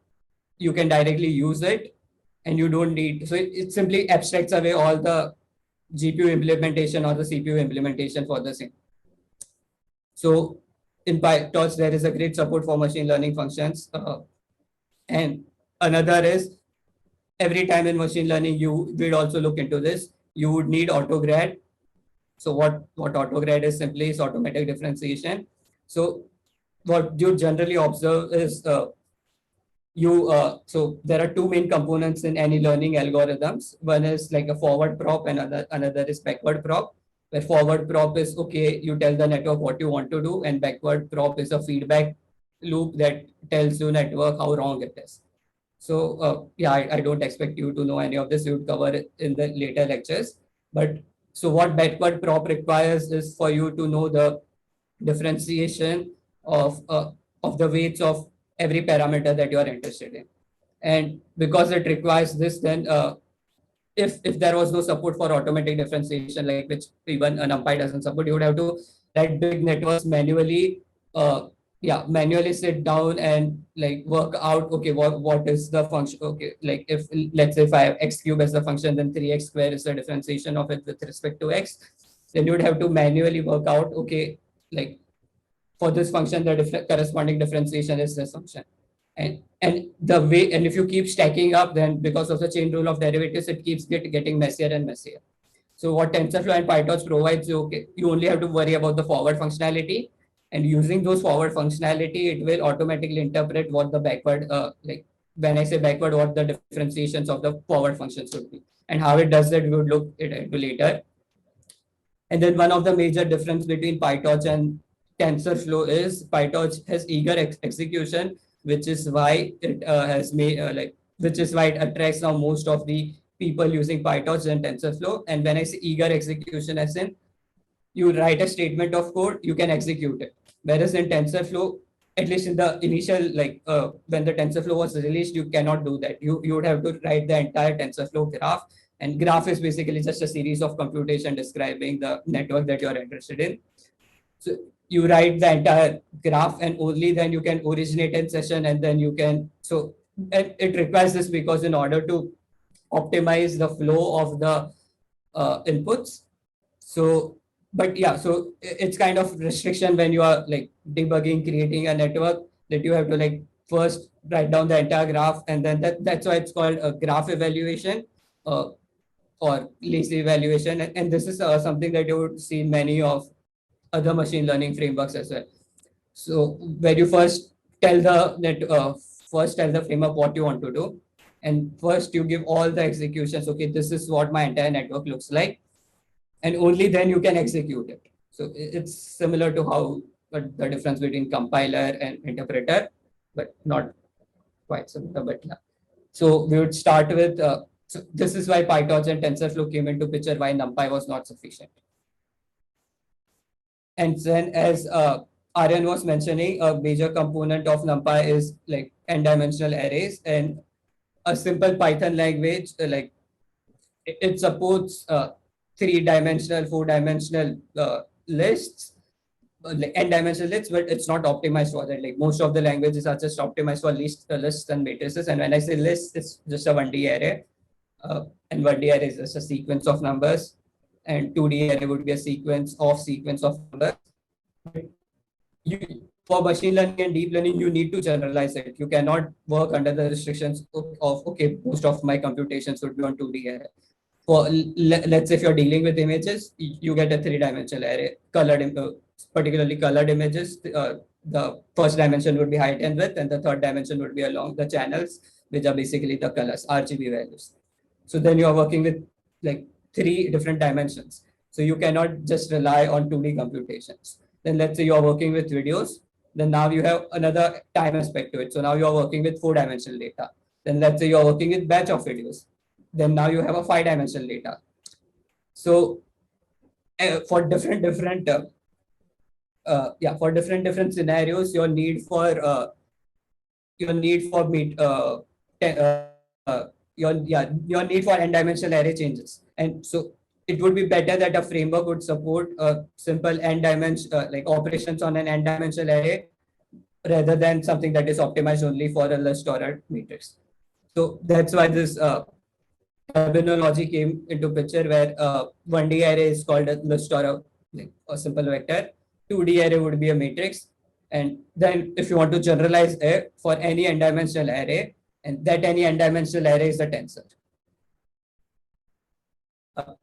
you can directly use it, and you don't need, so it simply abstracts away all the GPU implementation or the CPU implementation for the same. So in PyTorch, there is a great support for machine learning functions. And another is, every time in machine learning, you will also look into this, you would need autograd. So what autograd is simply is automatic differentiation. So what you generally observe is so there are two main components in any learning algorithms. One is like a forward prop, and another is backward prop. Where forward prop is, okay, you tell the network what you want to do, and backward prop is a feedback loop that tells you network how wrong it is. So I don't expect you to know any of this. You would cover it in the later lectures. But so what backward prop requires is for you to know the differentiation of the weights of every parameter that you are interested in. And because it requires this, then if there was no support for automatic differentiation, like which even NumPy doesn't support, you would have to write big networks manually, manually sit down and like work out, okay, what is the function? Okay, like if let's say if I have x cube as the function, then 3x square is the differentiation of it with respect to x. Then you would have to manually work out, okay, like for this function, the corresponding differentiation is this function. And the way, and if you keep stacking up, then because of the chain rule of derivatives, it keeps getting messier and messier. So what TensorFlow and PyTorch provides you, okay, you only have to worry about the forward functionality, and using those forward functionality, it will automatically interpret what the backward, like when I say backward, what the differentiations of the forward functions would be, and how it does that, we would look into later. And then one of the major difference between PyTorch and TensorFlow is PyTorch has eager execution, which is why it has made which is why it attracts now most of the people using PyTorch and TensorFlow. And when I say eager execution, as in you write a statement of code, you can execute it. Whereas in TensorFlow, at least in the initial, when the TensorFlow was released, you cannot do that. You would have to write the entire TensorFlow graph, and graph is basically just a series of computation describing the network that you're interested in. So you write the entire graph, and only then you can originate in session, and then you can, so it requires this because in order to optimize the flow of the inputs. So, but yeah, so it's kind of restriction when you are like debugging, creating a network, that you have to like first write down the entire graph, and then that's why it's called a graph evaluation or lazy evaluation. And this is something that you would see in many of other machine learning frameworks as well. So where you first tell the framework what you want to do, and first you give all the executions. Okay, this is what my entire network looks like, and only then you can execute it. So it's similar to how the difference between compiler and interpreter, but not quite similar. But yeah. So we would start with. So this is why PyTorch and TensorFlow came into picture. Why NumPy was not sufficient. And then, as Aryan was mentioning, a major component of NumPy is like n-dimensional arrays, and a simple Python language it supports 3-dimensional, 4-dimensional lists, like n-dimensional lists, but it's not optimized for that. Like most of the languages are just optimized for lists and matrices. And when I say list, it's just a 1D array, and 1D array is just a sequence of numbers, and 2D array would be a sequence of numbers. For machine learning and deep learning, you need to generalize it. You cannot work under the restrictions of okay, most of my computations would be on 2D array. For let's say if you're dealing with images, you get a 3-dimensional array, particularly colored images. The first dimension would be height and width, and the third dimension would be along the channels, which are basically the colors, RGB values. So then you are working with like 3 different dimensions. So you cannot just rely on 2D computations. Then let's say you are working with videos. Then now you have another time aspect to it. So now you are working with 4-dimensional data. Then let's say you are working with batch of videos. Then now you have a 5-dimensional data. So for different scenarios, your need for your need for n-dimensional array changes. And so it would be better that a framework would support simple n-dimensional like operations on an n-dimensional array rather than something that is optimized only for a list or a matrix. So that's why this terminology came into picture, where 1D array is called a list or a simple vector. 2D array would be a matrix. And then if you want to generalize it for any n-dimensional array, and that any n-dimensional array is a tensor.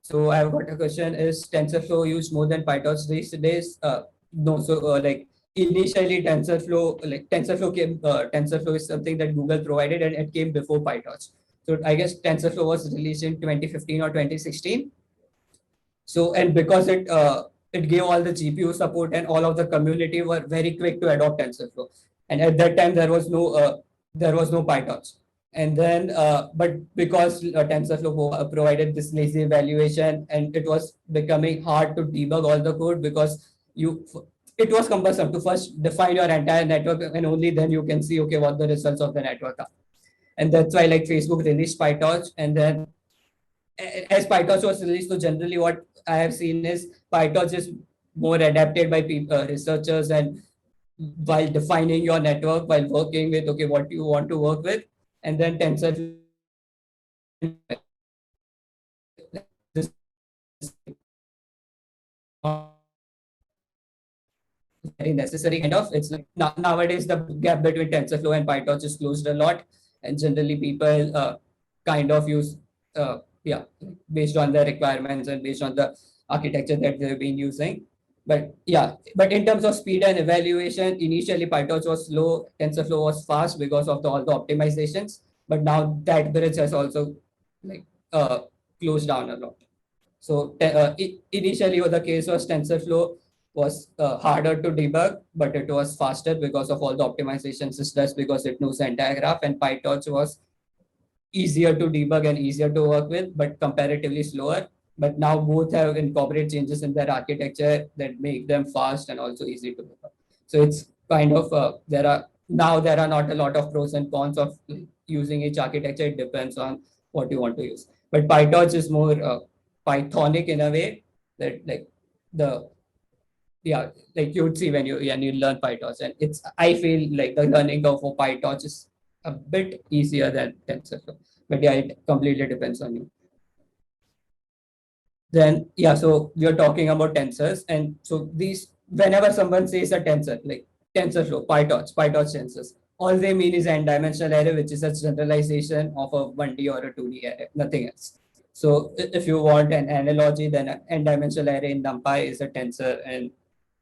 So I've got a question: is TensorFlow used more than PyTorch these days? No. So like initially TensorFlow is something that Google provided, and it came before PyTorch. So I guess TensorFlow was released in 2015 or 2016. So, and because it gave all the GPU support, and all of the community were very quick to adopt TensorFlow. And at that time there was no PyTorch. And then, but because TensorFlow provided this lazy evaluation, and it was becoming hard to debug all the code, because it was cumbersome to first define your entire network, and only then you can see, okay, what the results of the network are. And that's why like Facebook released PyTorch, and then as PyTorch was released, so generally what I have seen is PyTorch is more adapted by researchers, and while defining your network, while working with, okay, what you want to work with. And then TensorFlow very necessary kind of. It's like nowadays the gap between TensorFlow and PyTorch is closed a lot, and generally people kind of use yeah, based on the requirements and based on the architecture that they've been using. But yeah, but in terms of speed and evaluation, initially PyTorch was slow, TensorFlow was fast because of all the optimizations. But now that bridge has also like closed down a lot. So initially the case was TensorFlow was harder to debug, but it was faster because of all the optimizations it does, because it knows the entire graph, and PyTorch was easier to debug and easier to work with, but comparatively slower. But now both have incorporated changes in their architecture that make them fast and also easy to debug. So it's kind of there are not a lot of pros and cons of using each architecture. It depends on what you want to use. But PyTorch is more Pythonic in a way that like the yeah, like you would see when you learn PyTorch, and it's I feel like the learning of PyTorch is a bit easier than TensorFlow. But yeah, it completely depends on you. Then yeah, so we are talking about tensors, and so these whenever someone says a tensor like TensorFlow, PyTorch tensors, all they mean is an n-dimensional array, which is a generalization of a 1D or a 2D array, nothing else. So if you want an analogy, then an n-dimensional array in NumPy is a tensor in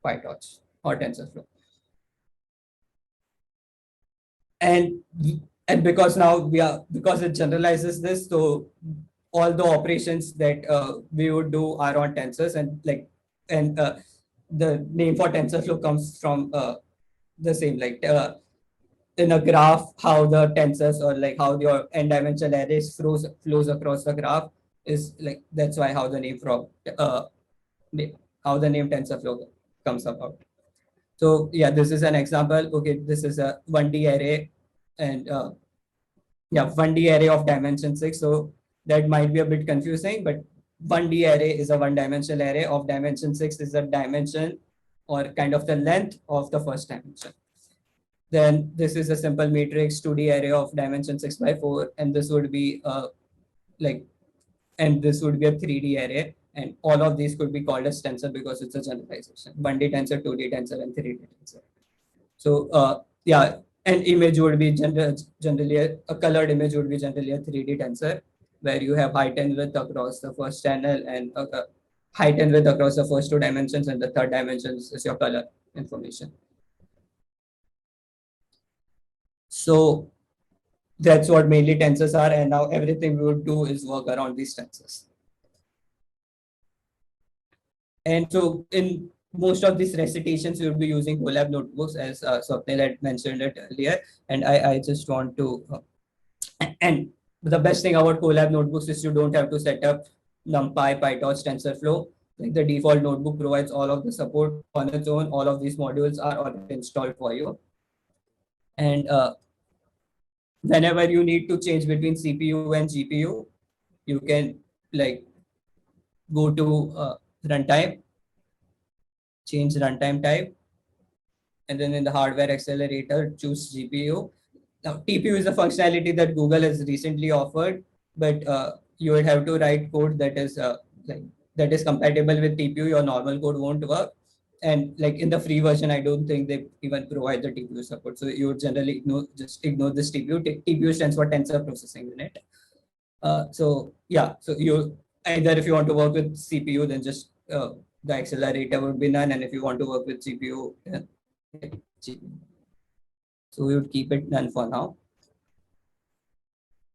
PyTorch or TensorFlow. And because now because it generalizes this, so all the operations that we would do are on tensors, and the name for TensorFlow comes from the same, like in a graph, how the tensors or like how your n-dimensional arrays flows across the graph is like, that's why how the name TensorFlow comes about. So yeah, this is an example. Okay, this is a 1D array, and 1D array of dimension 6. So that might be a bit confusing, but 1D array is a one-dimensional array of dimension 6 is the dimension or kind of the length of the first dimension. Then this is a simple matrix 2D array of dimension 6 by 4, and this would be this would be a 3D array, and all of these could be called as tensor because it's a generalization. 1D tensor, 2D tensor, and 3D tensor. So yeah, an image would be generally a colored image would be generally a 3D tensor, where you have height and width across the first channel, and height and width across the first two dimensions, and the third dimension is your color information. So that's what mainly tensors are, and now everything we would do is work around these tensors. And so in most of these recitations, we would be using Colab notebooks, as Swapnil had mentioned it earlier. And I just want to, and the best thing about Colab notebooks is you don't have to set up NumPy, PyTorch, TensorFlow. Like the default notebook provides all of the support on its own. All of these modules are already installed for you. And whenever you need to change between CPU and GPU, you can like go to runtime, change runtime type, and then in the hardware accelerator, choose GPU. Now, TPU is a functionality that Google has recently offered, but you would have to write code that is compatible with TPU. Your normal code won't work. And like in the free version, I don't think they even provide the TPU support. So you would generally ignore this TPU. TPU stands for Tensor Processing Unit. So yeah, so you either if you want to work with CPU, then just the accelerator would be none, and if you want to work with GPU, GPU. So we would keep it none for now.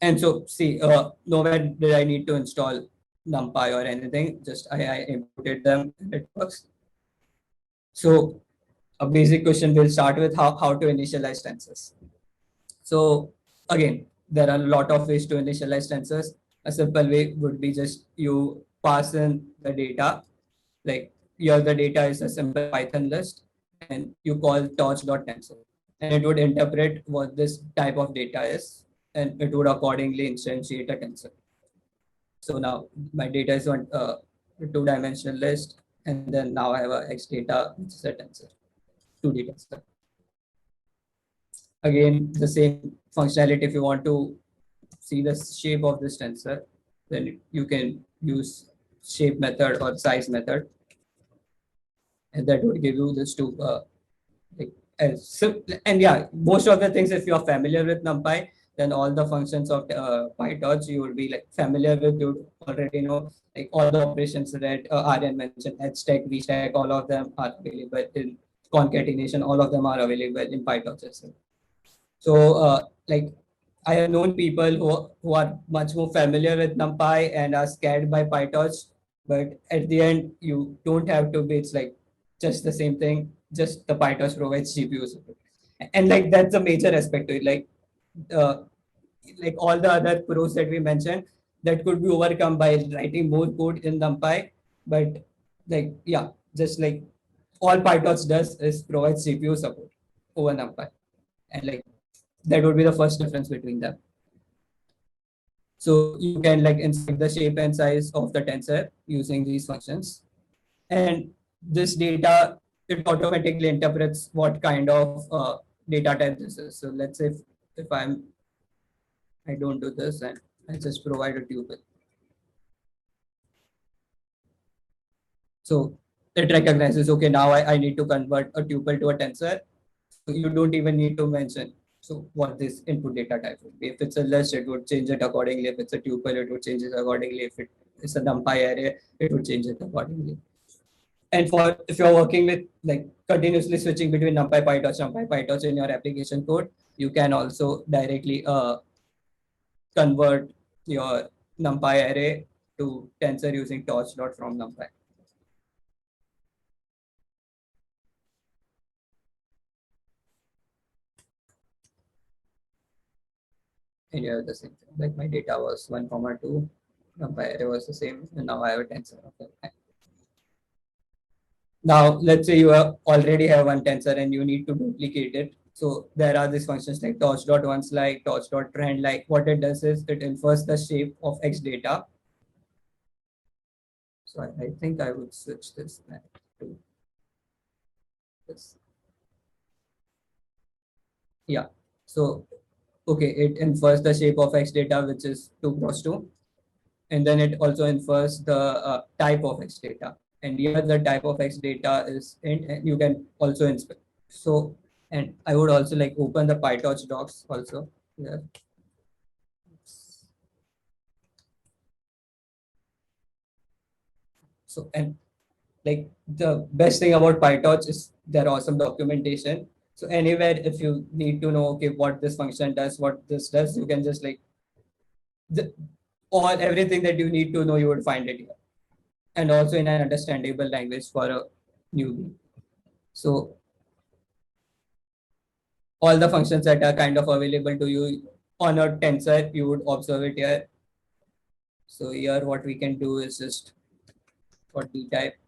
And so see, nowhere did I need to install NumPy or anything. Just I imported them and it works. So a basic question will start with how to initialize tensors. So again, there are a lot of ways to initialize tensors. A simple way would be just you pass in the data. Like here the data is a simple Python list, and you call torch.tensor, and it would interpret what this type of data is, and it would accordingly instantiate a tensor. So now my data is on a two-dimensional list, and then now I have a X data, which is a tensor, 2D tensor. Again, the same functionality. If you want to see the shape of this tensor, then you can use shape method or size method, and that would give you this to And yeah, most of the things, if you're familiar with NumPy, then all the functions of PyTorch you would be like familiar with. You would already know like all the operations that Aryan mentioned, hstack, vstack, all of them are available in concatenation. All of them are available in PyTorch as well. So like I have known people who are much more familiar with NumPy and are scared by PyTorch, but at the end you don't have to be. It's like just the same thing. Just the PyTorch provides GPU support, and like that's a major aspect to it. Uh, like all the other pros that we mentioned, that could be overcome by writing more code in NumPy. But like yeah, just like all PyTorch does is provides GPU support over NumPy, and like that would be the first difference between them. So you can like inspect the shape and size of the tensor using these functions. And this data, it automatically interprets what kind of data type this is. So let's say if I don't do this and I just provide a tuple. So it recognizes, okay, now I need to convert a tuple to a tensor. So you don't even need to mention so what this input data type would be. If it's a list, it would change it accordingly. If it's a tuple, it would change it accordingly. If it is a NumPy array, it would change it accordingly. And for if you're working with like continuously switching between NumPy, PyTorch in your application code, you can also directly convert your NumPy array to tensor using torch.from NumPy. And you have the same thing. Like my data was 1, 2, NumPy array was the same, and now I have a tensor. Okay. Now, let's say you already have one tensor and you need to duplicate it. So there are these functions like torch.onceLike, torch.trendLike. What it does is it infers the shape of X data. So I think I would switch this back to this. Yeah. So, okay, it infers the shape of X data, which is 2 cross 2. And then it also infers the type of X data. And here the type of X data is int, and you can also inspect. So, and I would also like open the PyTorch docs also here. So, and like the best thing about PyTorch is their awesome documentation. So anywhere, if you need to know, okay, what this function does, what this does, you can just like, all everything that you need to know, you would find it here. And also in an understandable language for a newbie. So all the functions that are kind of available to you on a tensor, you would observe it here. So here what we can do is just for d type,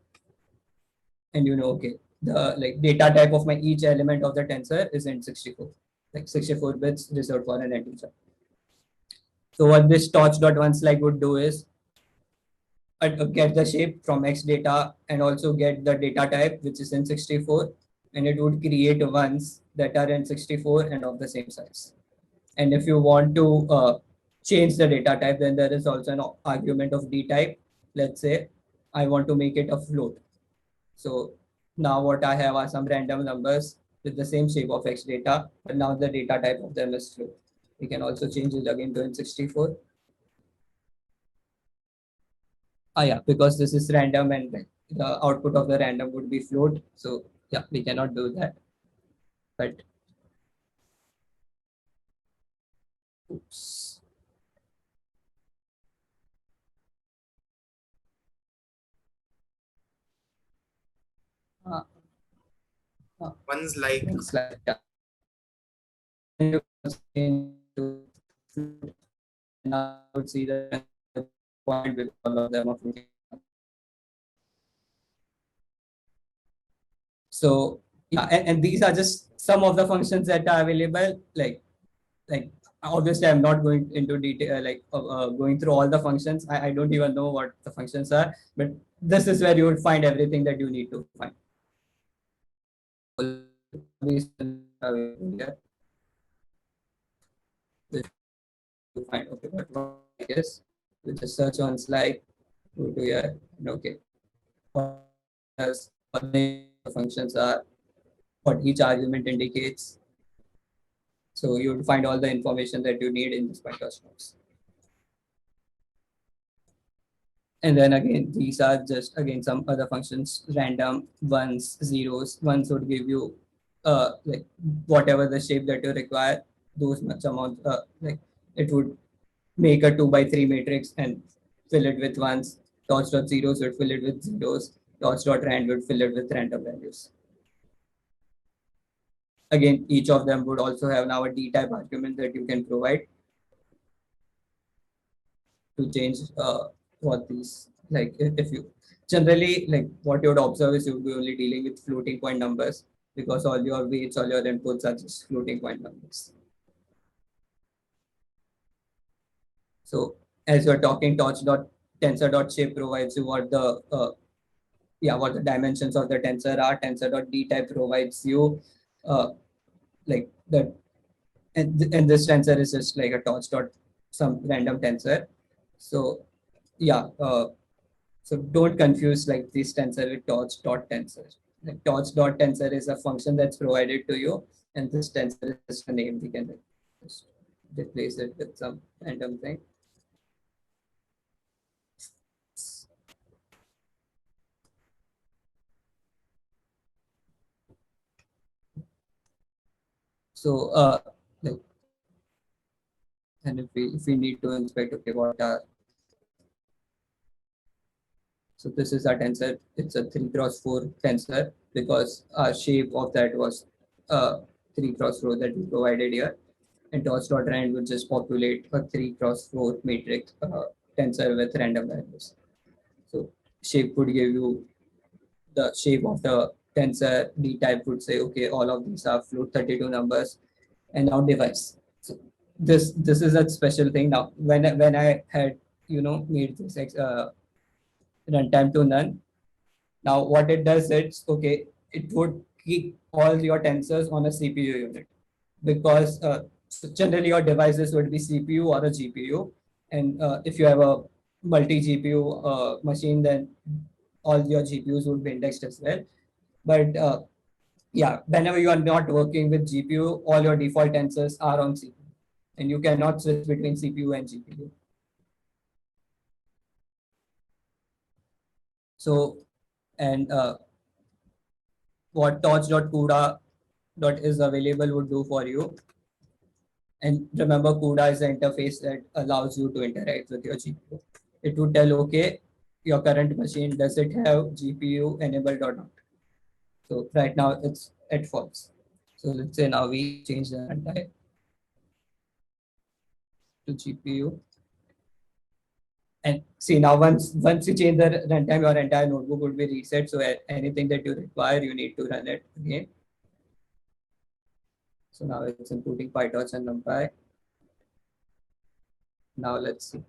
and you know, okay, the like data type of my each element of the tensor is int64, like 64 bits reserved for an integer. So what this torch.onceLike would do is get the shape from X data and also get the data type, which is in 64, and it would create ones that are in 64 and of the same size. And if you want to change the data type, then there is also an argument of d type. Let's say I want to make it a float. So now what I have are some random numbers with the same shape of X data, but now the data type of them is float. We can also change it again to in64. Yeah, because this is random and like the output of the random would be float. So yeah, we cannot do that. But oops. One's like It's like yeah. You can to now I would see the point with all of them. So yeah, and these are just some of the functions that are available. Like obviously I'm not going into detail going through all the functions. I don't even know what the functions are, but this is where you would find everything that you need to find. To find okay what is we just search on slide, go to here, and okay what does what the functions are. what each argument indicates. So you would find all the information that you need in this PyTorch nodes. And then again, these are just again some other functions, random ones, zeros. Ones would give you like whatever the shape that you require, those much amount, like it would make a 2x3 matrix and fill it with ones. Torch.zeros would fill it with zeros. Torch.rand would fill it with random values. Again, each of them would also have now a D-type argument that you can provide to change what these, like if you generally, like what you would observe is you would be only dealing with floating point numbers because all your weights, all your inputs are just floating point numbers. So as you're talking, torch.tensor.shape provides you what the what the dimensions of the tensor are. Tensor.dtype provides you like the and this tensor is just like a torch dot some random tensor. So yeah, so don't confuse like this tensor with torch.tensor. Like torch.tensor is a function that's provided to you, and this tensor is just a name. We can just replace it with some random thing. So like, and if we need to inspect, okay, what are, so this is our tensor. It's a 3x4 tensor because our shape of that was 3x4 that we provided here. And torch.rand would just populate a 3x4 matrix tensor with random values. So shape would give you the shape of the tensor. D-type would say, okay, all of these are float 32 numbers, and now device. So this is a special thing. Now when I had made this runtime to none. Now what it does, it's okay, it would keep all your tensors on a CPU unit because so generally your devices would be CPU or a GPU, and if you have a multi GPU machine, then all your GPUs would be indexed as well. But yeah, whenever you are not working with GPU, all your default tensors are on CPU, and you cannot switch between CPU and GPU. So, and what torch.cuda is available would do for you. And remember, CUDA is the interface that allows you to interact with your GPU. It would tell, okay, your current machine, does it have GPU enabled or not? So right now it's at false. So let's say now we change the runtime to GPU. And see, now once you change the runtime, your entire notebook would be reset. So anything that you require, you need to run it again. So now it's including PyTorch and NumPy. Now let's see.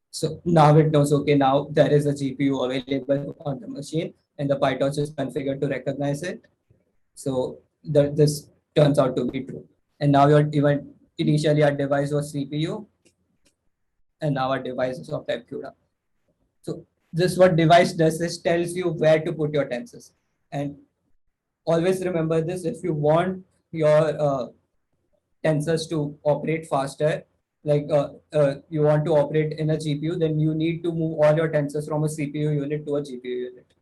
So now it knows, okay, now there is a GPU available on the machine and the PyTorch is configured to recognize it. So this turns out to be true. And now your even initially our device was CPU and now our device is of type CUDA. So this what device does is tells you where to put your tensors. And always remember this, if you want your tensors to operate faster, like you want to operate in a GPU, then you need to move all your tensors from a CPU unit to a GPU unit.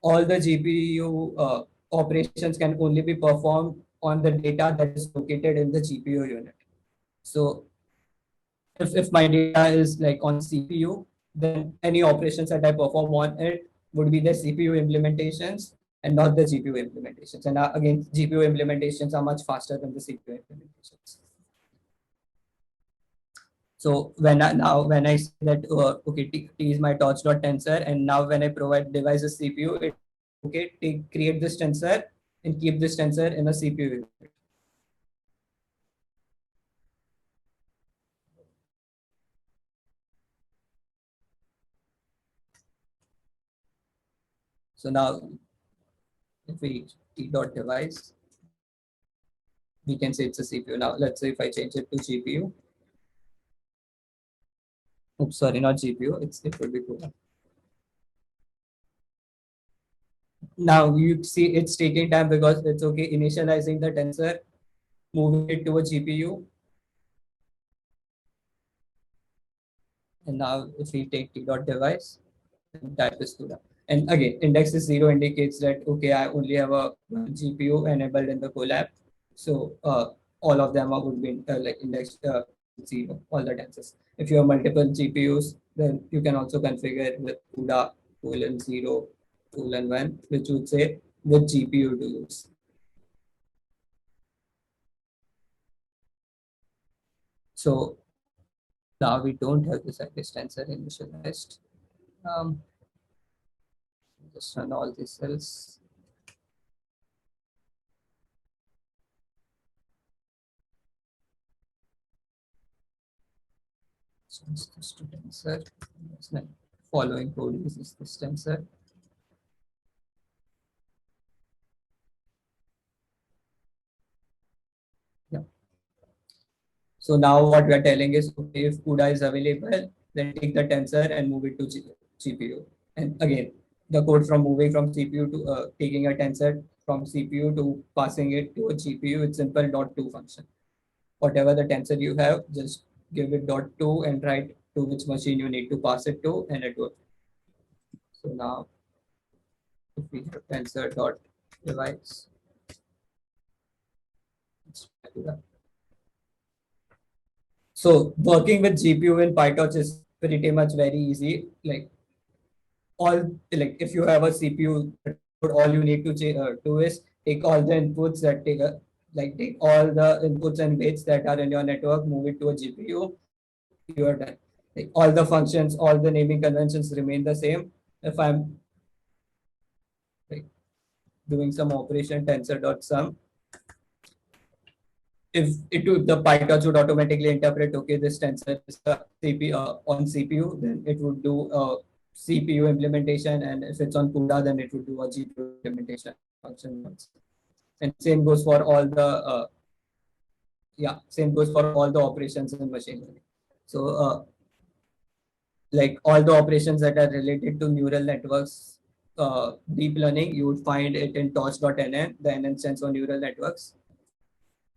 All the GPU operations can only be performed on the data that is located in the GPU unit. So if my data is like on CPU, then any operations that I perform on it would be the CPU implementations and not the GPU implementations. And again, GPU implementations are much faster than the CPU implementations. So when I say that okay, T is my torch.tensor, and now when I provide devices CPU, it okay, create this tensor and keep this tensor in a CPU unit. So now if we t.device, we can say it's a CPU. Now let's say if I change it to GPU. Oops, sorry, not GPU. It would be CUDA. now you see it's taking time because it's okay initializing the tensor, moving it to a GPU. And now if we take t.device, type is CUDA. And again, index is 0 indicates that, okay, I only have a GPU enabled in the Colab. So all of them would be like indexed 0, all the tensors. If you have multiple GPUs, then you can also configure with CUDA :0 :1, which would say which GPU to use. So now we don't have this Iris tensor initialized. Just run all these cells. Change this to tensor. Following code uses this tensor. Yeah. So now what we are telling is, okay, if CUDA is available, then take the tensor and move it to GPU. And again, the code from moving from CPU to taking a tensor from CPU to passing it to a GPU, it's simple .to function. Whatever the tensor you have, just give it .to and write to which machine you need to pass it to, and it will. So now, if we have tensor.device, so working with GPU in PyTorch is pretty much very easy. Like if you have a CPU, all you need to do is take all the inputs that take all the inputs and bits that are in your network, move it to a GPU. You are done. Like all the functions, all the naming conventions remain the same. If I'm like doing some operation tensor.sum, if the PyTorch would automatically interpret, okay, this tensor is CPU on CPU, then it would do a CPU implementation, and if it's on CUDA, then it would do a GPU implementation function. And same goes for all the same goes for all the operations in machine learning. So like all the operations that are related to neural networks, deep learning, you would find it in torch.nn, the NN stands for neural networks.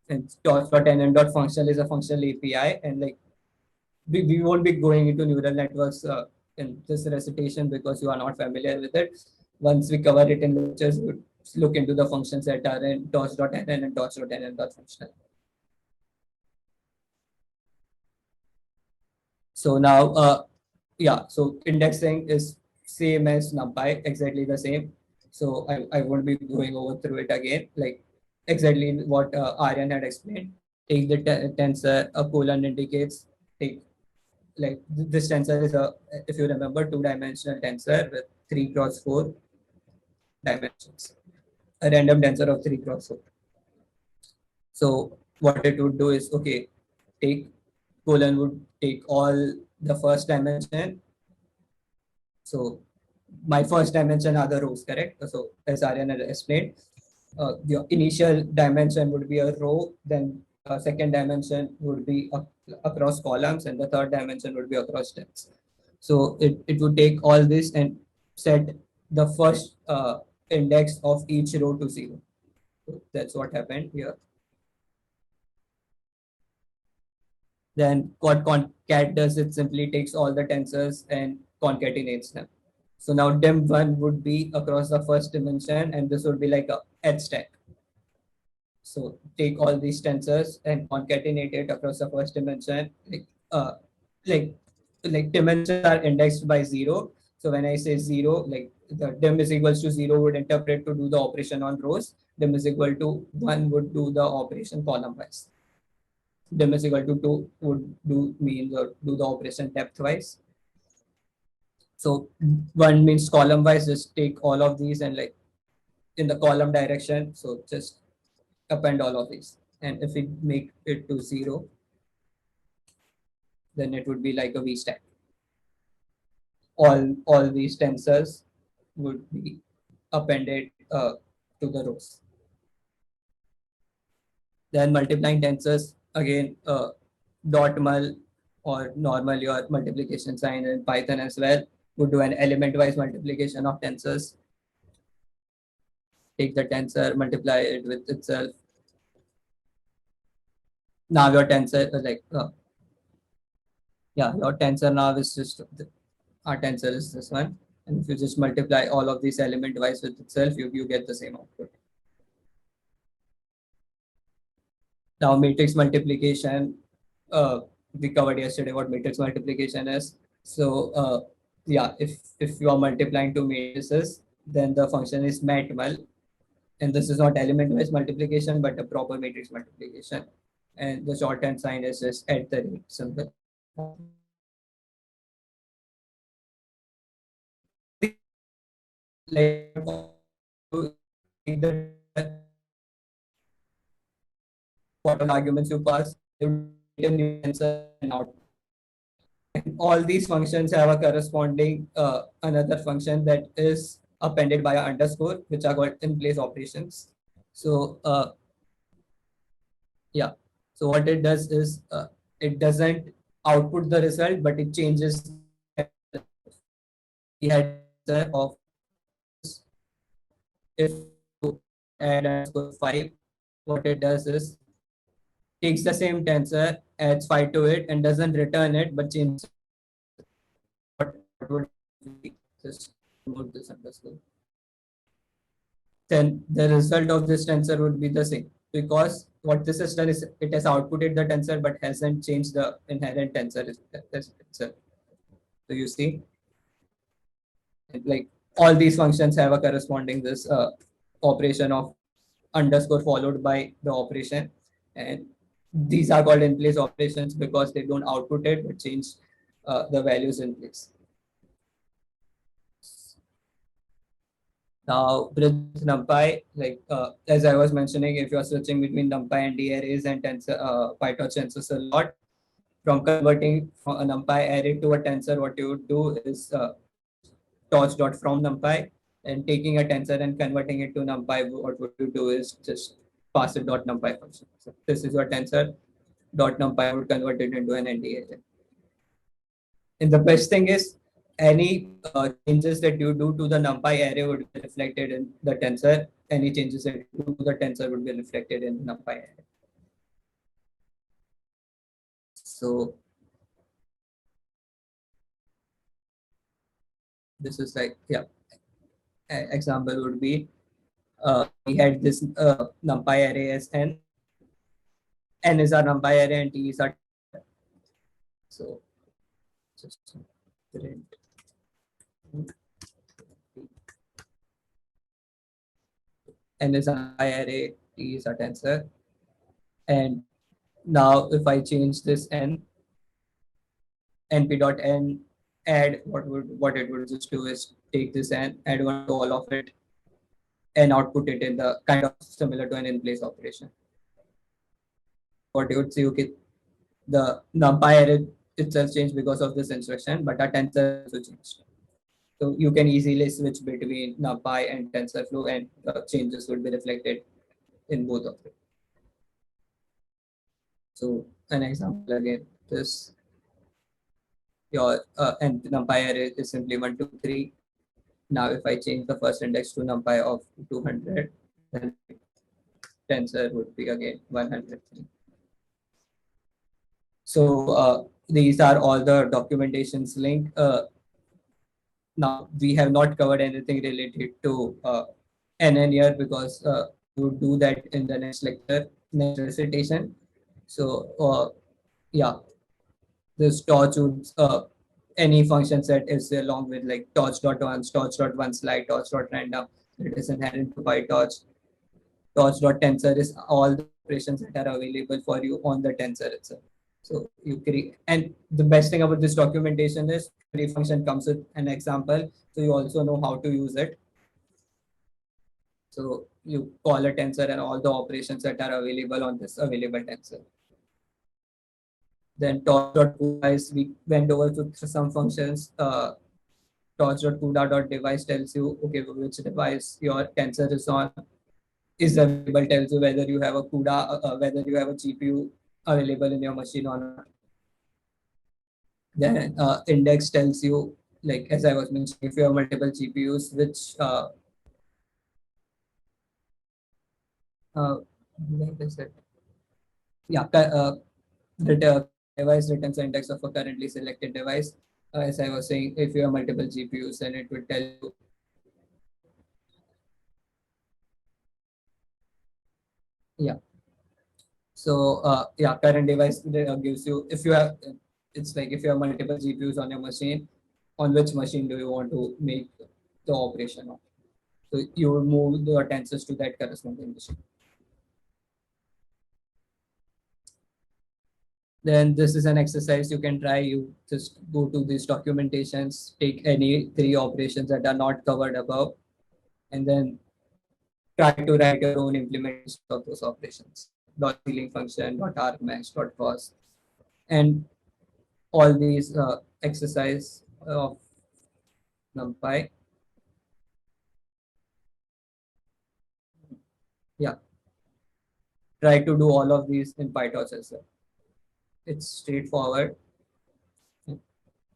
And torch.nn.functional is a functional API, and like we won't be going into neural networks in this recitation because you are not familiar with it. Once we cover it in lectures, we'll look into the functions that are in torch.nn and torch.nn.functional. So now, so indexing is same as NumPy, exactly the same. So I won't be going over through it again. Like exactly what Aryan had explained. Take the tensor, a colon indicates, take like this tensor is if you remember, 2-dimensional tensor with 3x4 dimensions, a random tensor of 3x4. So what it would do is, okay, colon would take all the first dimension. So my first dimension are the rows, correct? So as Aryan had explained, the initial dimension would be a row, then second dimension would be across columns, and the third dimension would be across steps. So it would take all this and set the first index of each row to 0. So that's what happened here. Then what concat does, it simply takes all the tensors and concatenates them. So now dim1 would be across the first dimension, and this would be like a edge stack. So take all these tensors and concatenate it across the first dimension. Like dimensions are indexed by 0. So when I say 0, like the dim is equals to 0 would interpret to do the operation on rows. Dim is equal to 1 would do the operation column wise. Dim is equal to 2 would do the operation depth wise. So 1 means column wise, just take all of these and like in the column direction. So just append all of these. And if we make it to 0, then it would be like a V stack. All these tensors would be appended to the rows. Then multiplying tensors, again, dot mul or normal your multiplication sign in Python as well would do an element wise multiplication of tensors. take the tensor, multiply it with itself. Now your tensor your tensor now is just our tensor is this one, and if you just multiply all of these element wise with itself, you get the same output. Now matrix multiplication, we covered yesterday what matrix multiplication is. So if you are multiplying two matrices, then the function is matmul, and this is not element wise multiplication but a proper matrix multiplication, and the shorthand sign is just at the rate symbol. Like the what arguments you pass, you get a new answer and out. And all these functions have a corresponding another function that is appended by an underscore, which are called in place operations. So so what it does is it doesn't output the result, but it changes. We had of if you add underscore 5, what it does is takes the same tensor, adds 5 to it, and doesn't return it, but changes what would be. Just remove this underscore. Then the result of this tensor would be the same, because what this has done is it has outputted the tensor but hasn't changed the inherent tensor itself. So you see, like all these functions have a corresponding this operation of underscore followed by the operation, and these are called in place operations because they don't output it but change the values in place. Now with NumPy, like as I was mentioning, if you are switching between NumPy and D arrays and tensor PyTorch tensors a lot, from converting from a NumPy array to a tensor, what you would do is torch.from NumPy, and taking a tensor and converting it to NumPy, what would you do is just pass it .NumPy function. So this is your tensor. .NumPy would convert it into an ND array. And the best thing is any changes that you do to the NumPy array would be reflected in the tensor. Any changes that you do to the tensor would be reflected in the NumPy array. So this is like, example would be we had this NumPy array as n is our NumPy array and t is our. So just print n is our NumPy array, t is our tensor, and now if I change this n, np.n add, what it would just do is take this and add one to all of it and output it in the kind of similar to an in place operation. What you would see, okay, the NumPy array itself changed because of this instruction, but our tensor also changed. So you can easily switch between NumPy and TensorFlow, and the changes would be reflected in both of them. So an example again, this your and NumPy array is simply 1, 2, 3. Now if I change the first index to NumPy of 200, then tensor would be again 103. So these are all the documentations linked. Now we have not covered anything related to NN here because we'll do that in the next lecture, next recitation. So this torch would any function set is along with like torch.1, torch.1 slide, torch.random. It is inherent to PyTorch. Torch.tensor is all the operations that are available for you on the tensor itself. So you create, and the best thing about this documentation is every function comes with an example, so you also know how to use it. So you call a tensor and all the operations that are available on this available tensor. Then torch.device, we went over to some functions. Torch.cuda.device tells you, okay, which device your tensor is on is available, tells you whether you have a CUDA, whether you have a GPU available in your machine or not. Then index tells you, like as I was mentioning, if you have multiple GPUs, Where is it? Yeah, current device returns the index of a currently selected device. As I was saying, if you have multiple GPUs, then it would tell you. Yeah. So yeah, current device gives you, if you have, it's like if you have multiple GPUs on your machine, on which machine do you want to make the operation of? So you will move the tensors to that corresponding machine. Then this is an exercise you can try. You just go to these documentations, take any three operations that are not covered above, and then try to write your own implementation of those operations. Dot ceiling function, dot argmax, dot cost, and all these exercise of NumPy. Yeah, try to do all of these in PyTorch as well. It's straightforward.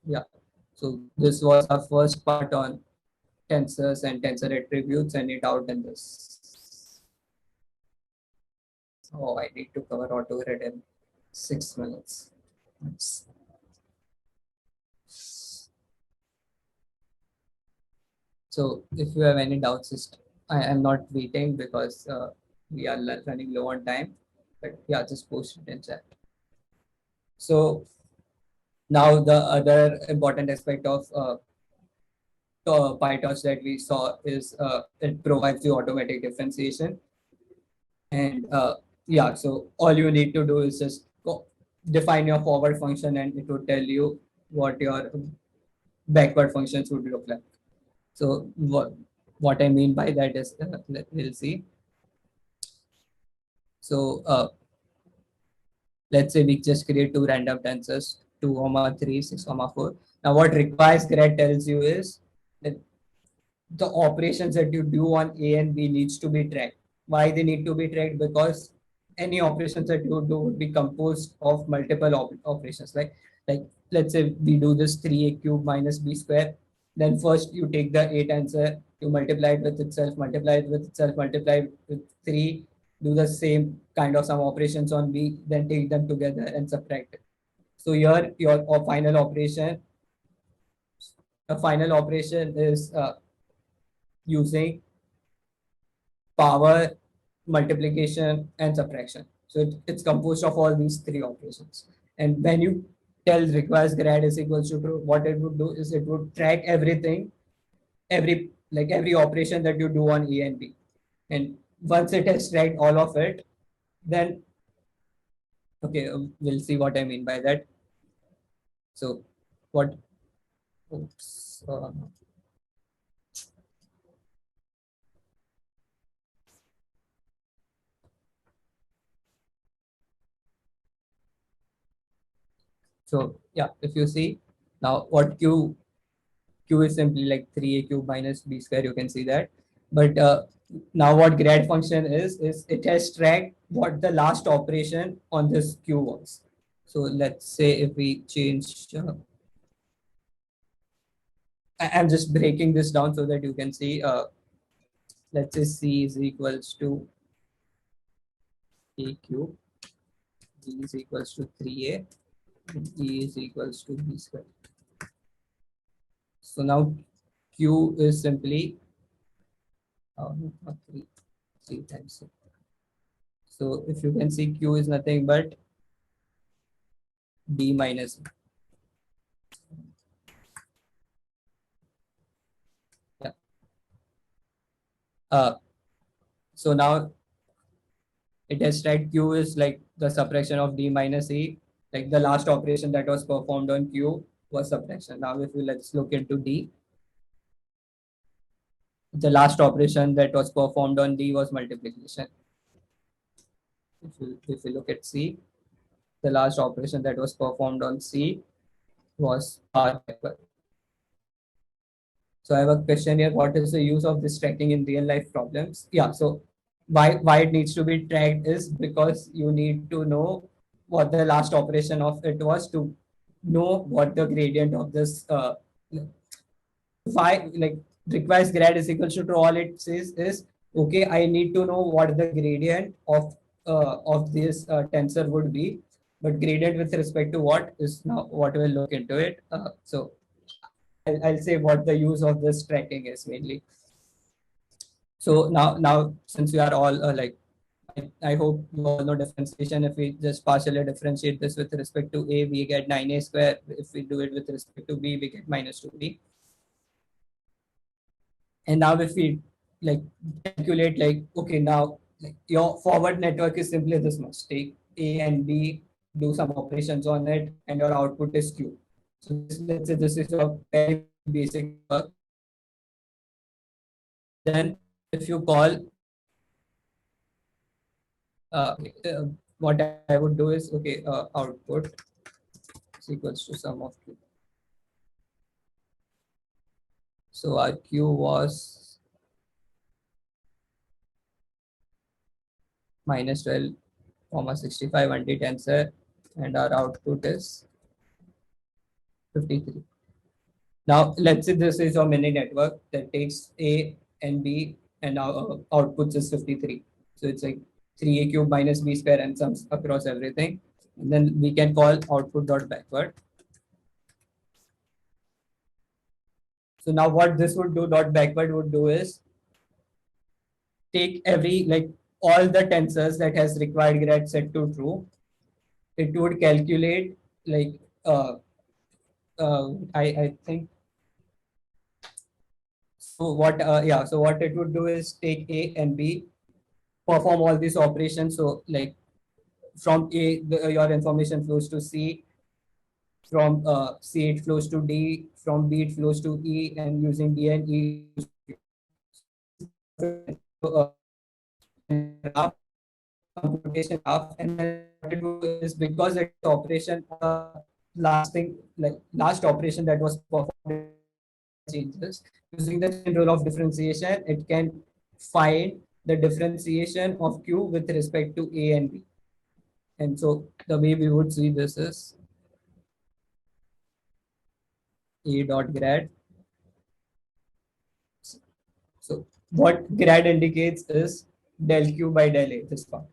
Yeah. So this was our first part on tensors and tensor attributes. Any doubt in this? Oh, I need to cover AutoGrid in 6 minutes. So if you have any doubts, I am not waiting because we are running low on time. But yeah, just post it in chat. So now the other important aspect of PyTorch that we saw is it provides you automatic differentiation. And yeah, so all you need to do is just define your forward function and it will tell you what your backward functions would look like. So what I mean by that is, we'll see. So let's say we just create two random tensors, 2, 3, 6, 4. Now what requires grad tells you is that the operations that you do on A and B needs to be tracked. Why they need to be tracked? Because any operations that you do would be composed of multiple operations. Like let's say we do this 3a cube minus b square. Then first you take the A tensor, you multiply it with itself, multiply it with itself, multiply it with 3, do the same kind of some operations on B, then take them together and subtract it. So here your final operation, the final operation is using power, multiplication, and subtraction. So it's composed of all these three operations. And when you tell requires grad is equals to true, what it would do is it would track everything, every operation that you do on A and B. And once it has tracked all of it, then okay, we'll see what I mean by that. So what? Oops. So yeah, if you see now what Q is simply like 3a cube minus b square, you can see that. But now what grad function is it has tracked what the last operation on this Q was. So let's say if we change, I'm just breaking this down so that you can see, let's say C is equals to a cube, B is equals to 3a, and E is equals to b square. So now Q is simply not 3 times. So if you can see, Q is nothing but D minus. Yeah. So now it has tried Q is like the subtraction of D minus E, like the last operation that was performed on Q was subtraction. Now if we let's look into D, the last operation that was performed on D was multiplication. If you look at C, the last operation that was performed on C was R backward. So I have a question here. What is the use of this tracking in real life problems? Yeah. So why it needs to be tracked is because you need to know what the last operation of it was to know what the gradient of this why like requires grad is equal to true. All it says is okay, I need to know what the gradient of this tensor would be, but gradient with respect to what is now what we'll look into it. So I'll say what the use of this tracking is mainly. So now since we are all I hope you all know differentiation. If we just partially differentiate this with respect to a, we get 9a square. If we do it with respect to b, we get minus 2b. And now if we like calculate okay, now like your forward network is simply this much. Take a and b, do some operations on it, and your output is q. So let's say this is a very basic work. Then if you call okay, what I would do is okay, output is equals to sum of q. So our q was minus 12, 65 1D tensor, and our output is 53. Now let's say this is a mini network that takes a and b, and now outputs is 53. So it's like 3a cube minus b square and sums across everything. And then we can call output dot backward. So now what this would do, dot backward would do is take every all the tensors that has required grad set to true. It would calculate I think so what so what it would do is take a and b, perform all these operations. So from a your information flows to c, from c it flows to d, from b it flows to e, and using d and e uh, graph, computation graph. And then what it do is because it's operation last operation that was performed changes, using the chain rule of differentiation, it can find the differentiation of q with respect to a and b. And so the way we would see this is a dot grad. So what grad indicates is del q by del a, this part.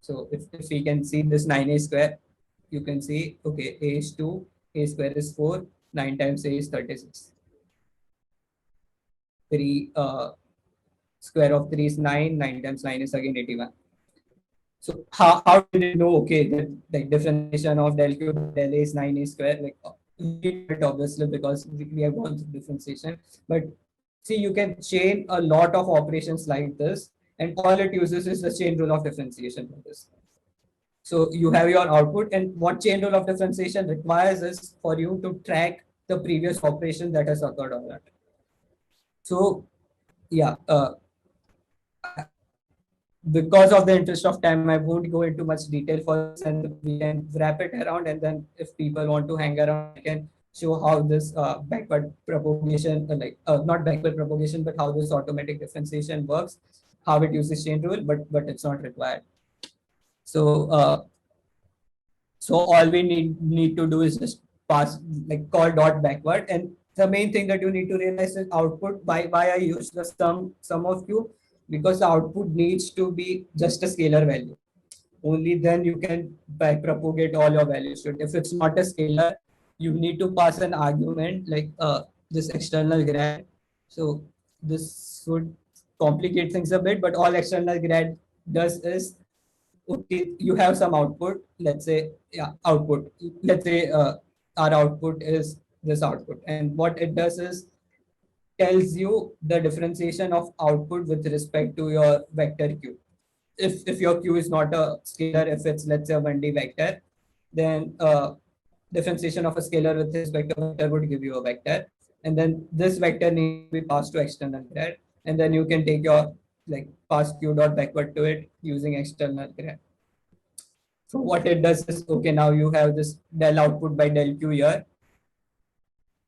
So if we can see this 9a square, you can see, okay, a is 2, a square is 4, 9 times a is 36. 3 square of 3 is 9, 9 times 9 is again 81. So how did it know, okay, that differentiation of del q by del a is 9a square? We know it obviously because we have gone through differentiation. But see, you can chain a lot of operations like this, and all it uses is the chain rule of differentiation for this. So you have your output, and what chain rule of differentiation requires is for you to track the previous operation that has occurred on that. So yeah, because of the interest of time, I won't go into much detail for this, and we can wrap it around. And then if people want to hang around, I can show how this backward propagation, not backward propagation, but how this automatic differentiation works, how it uses chain rule, but it's not required. So so all we need to do is just pass call dot backward. And the main thing that you need to realize is output. Why I use the sum of q, because the output needs to be just a scalar value. Only then you can back propagate all your values to it. If it's not a scalar, you need to pass an argument this external grad. So this would complicate things a bit, but all external grad does is, okay, you have some output, let's say, yeah, output. Let's say our output is this output. And what it does is tells you the differentiation of output with respect to your vector q. If your q is not a scalar, if it's, let's say, a 1D vector, then differentiation of a scalar with respect to a vector would give you a vector. And then this vector needs to be passed to external grad. And then you can take your pass q dot backward to it using external grad. So what it does is, okay, now you have this del output by del q here.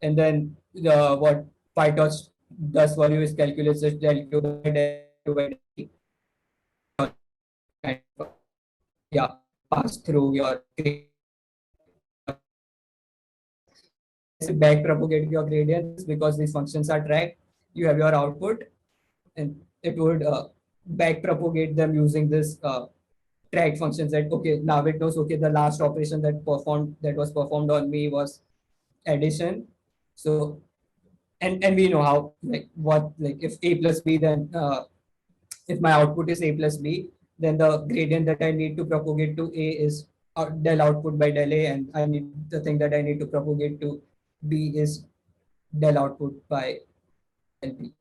And then what PyTorch does for you is calculates this del q by del q by del t. Yeah, pass through your back propagate your gradients because these functions are tracked. you have your output, and it would back propagate them using this track functions that, okay, now it knows, okay, the last operation that was performed on me was addition. So, and we know how, like, what, like, if a plus b, then if my output is a plus b, then the gradient that I need to propagate to a is del output by del a, and I need the thing that I need to propagate to b is del output by del b.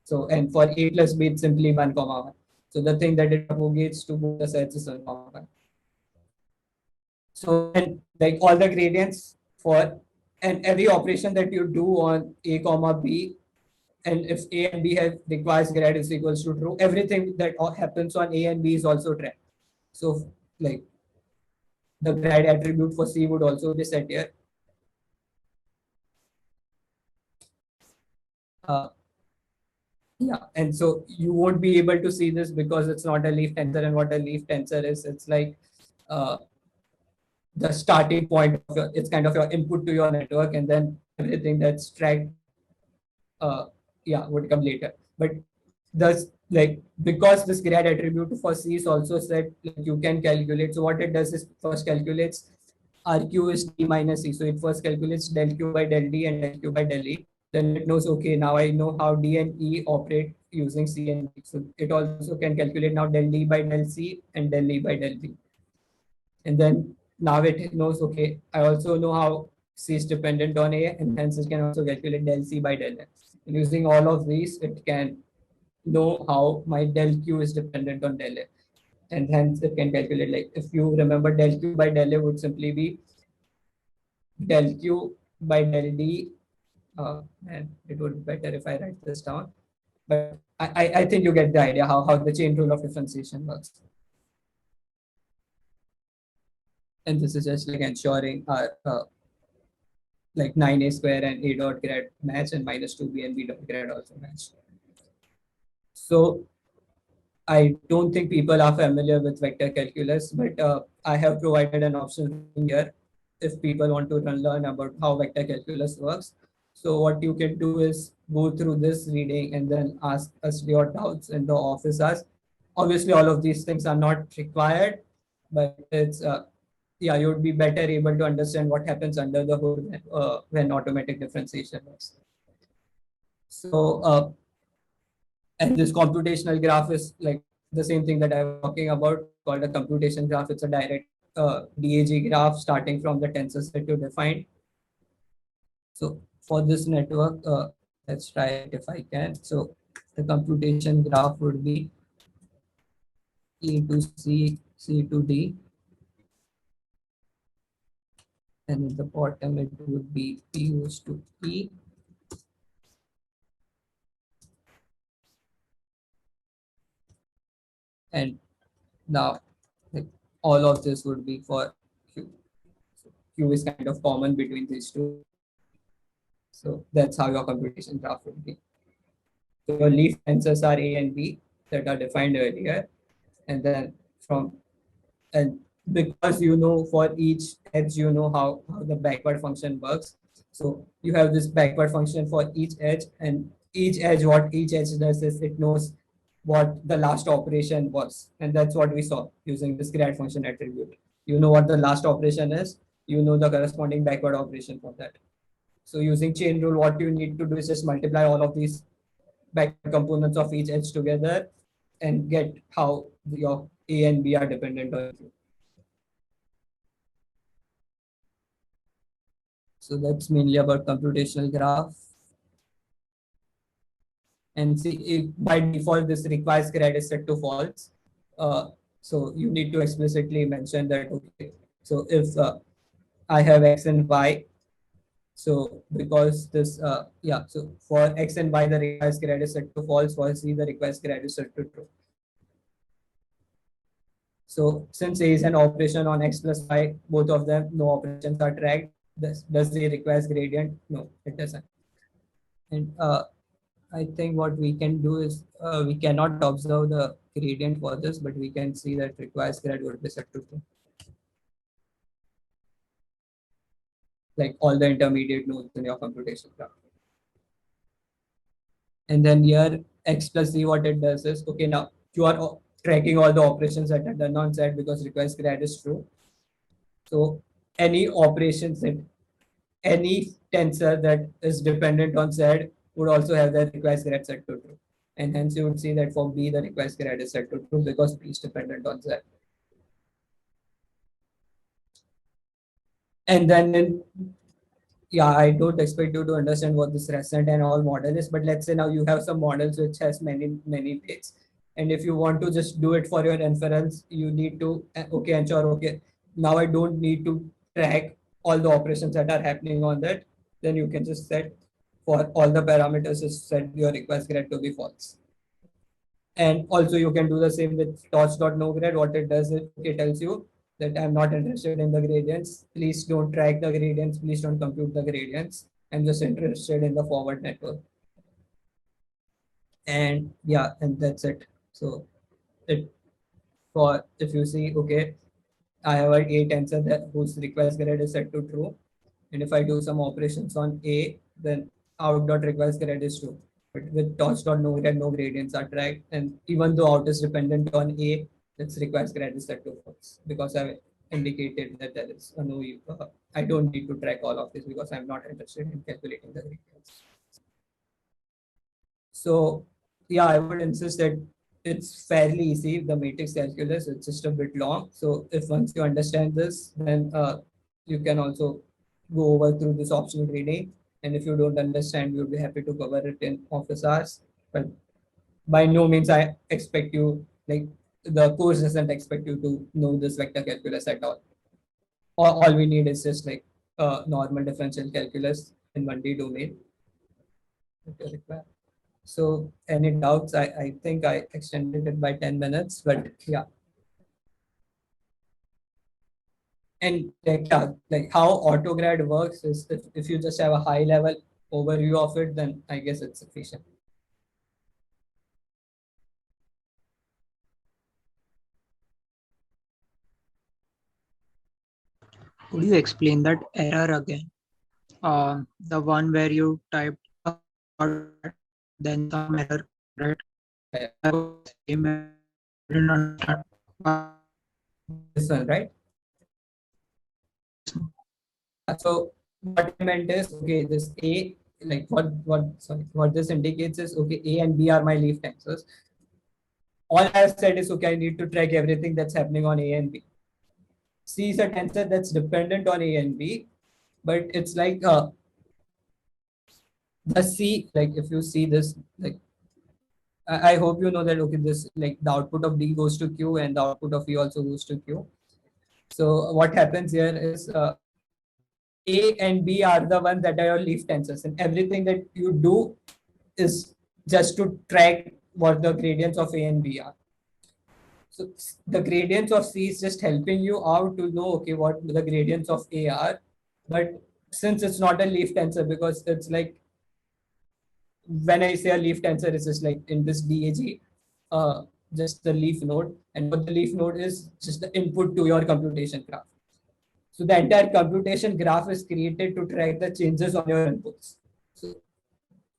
So, and for a plus b, it's simply 1 comma 1. So the thing that it propagates to both the sets is 1 comma 1. So, and like all the gradients for, and every operation that you do on a comma b, and if a and b have requires grad is equals to true, everything that happens on a and b is also tracked. So, like, the grad attribute for c would also be set here. Yeah, and so you won't be able to see this because it's not a leaf tensor, and what a leaf tensor is, it's like uh, the starting point of your, it's kind of your input to your network, and then everything that's tracked, yeah, would come later. But thus, like, because this grad attribute for C is also set, like, you can calculate. So what it does is first calculates RQ is D minus C. So it first calculates del Q by del D and del Q by del E. Then it knows, okay, now I know how D and E operate using C and D. So it also can calculate now del D by del C and del E by del B. And then now it knows, okay, I also know how C is dependent on A, and hence it can also calculate del C by del N. And using all of these, it can know how my del Q is dependent on del A. And hence it can calculate, like, if you remember, del Q by del A would simply be del Q by del D. And it would be better if I write this down. But I think you get the idea how the chain rule of differentiation works. And this is just like ensuring our like 9a square and a dot grad match, and minus 2b and b dot grad also match. So I don't think people are familiar with vector calculus, but I have provided an option here if people want to learn about how vector calculus works. So what you can do is go through this reading and then ask us your doubts in the office hours. Obviously, all of these things are not required, but it's yeah, you would be better able to understand what happens under the hood when automatic differentiation works. So, and this computational graph is like the same thing that I was talking about, called a computation graph. It's a direct DAG graph starting from the tensors that you defined. So for this network, let's try it if I can. So the computation graph would be E to C, C to D. And at the bottom, it would be P goes to E. And now, like, all of this would be for Q. So Q is kind of common between these two. So that's how your computation graph would be. So your leaf tensors are A and B that are defined earlier. And then and because you know for each edge, you know how the backward function works. So you have this backward function for each edge, and each edge, what each edge does is it knows what the last operation was. And that's what we saw using this grad function attribute. You know what the last operation is, you know the corresponding backward operation for that. So using chain rule, what you need to do is just multiply all of these backward components of each edge together and get how your A and B are dependent on you. So that's mainly about computational graph. And see, by default, this requires grad is set to false. So you need to explicitly mention that, okay, so if I have X and Y, so because this, yeah, so for X and Y, the requires grad is set to false, for Z, the requires grad is set to true. So since A is an operation on X plus Y, both of them, no operations are tracked. Does the requires gradient? No, it doesn't. And I think what we can do is we cannot observe the gradient for this, but we can see that requires grad would be set to true. Like all the intermediate nodes in your computation graph. And then here x plus z, what it does is, okay, now you are tracking all the operations that are done on Z because request grad is true. So any operations that any tensor that is dependent on Z would also have the request grad set to true. And hence you would see that for B, the request grad is set to true because B is dependent on Z. And then yeah, I don't expect you to understand what this recent and all model is, but let's say now you have some models which has many weights. And if you want to just do it for your inference, you need to, okay, ensure, okay, now I don't need to track all the operations that are happening on that. Then you can just set for all the parameters, just set your request grad to be false. And also you can do the same with torch.nograd. What it does is it tells you that I'm not interested in the gradients. Please don't track the gradients. Please don't compute the gradients. I'm just interested in the forward network. And yeah, and that's it. So it for if you see, okay, I have a tensor that whose request grade is set to true. And if I do some operations on A, then out.request grade is true. But with torch.nograd, no gradients are tracked. And even though out is dependent on A, its request grade is set to false because I've indicated that there is a no, I don't need to track all of this because I'm not interested in calculating the gradients. So yeah, I would insist that it's fairly easy. The matrix calculus, it's just a bit long. So if once you understand this, then you can also go over through this optional reading. And if you don't understand, we'll be happy to cover it in office hours. But by no means I expect you, like the course doesn't expect you to know this vector calculus at all. All we need is just like normal differential calculus in 1D domain. So any doubts? I think I extended it by 10 minutes, but yeah. And like how AutoGrad works is if you just have a high level overview of it, then I guess it's sufficient. Could you explain that error again? The one where you typed then some error, right? Yeah. I didn't understand. This one, right? So what I meant is, okay, this A, like what this indicates is, okay, A and B are my leaf tensors. All I've said is, okay, I need to track everything that's happening on A and B. C is a tensor that's dependent on A and B, but it's like the C, like if you see this, like I hope you know that, okay, this like the output of D goes to Q and the output of E also goes to Q. So what happens here is A and B are the ones that are your leaf tensors, and everything that you do is just to track what the gradients of A and B are. So the gradients of C is just helping you out to know, okay, what the gradients of A are. But since it's not a leaf tensor, because it's like, when I say a leaf tensor, it's just like in this DAG, just the leaf node. And what the leaf node is just the input to your computation graph. So the entire computation graph is created to track the changes on your inputs. So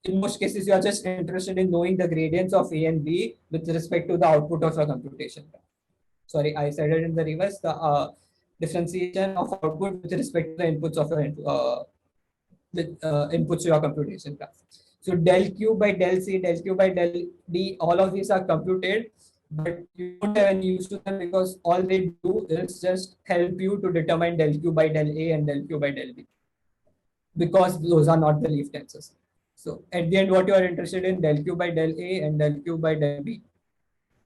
in most cases, you are just interested in knowing the gradients of A and B with respect to the output of your computation graph. Sorry, I said it in the reverse. The differentiation of output with respect to the inputs of your inputs to your computation graph. So del Q by del C, del Q by del D, all of these are computed, but you don't have any use to them because all they do is just help you to determine del Q by del A and del Q by del B, because those are not the leaf tensors. So at the end, what you are interested in, del Q by del A and del Q by del B.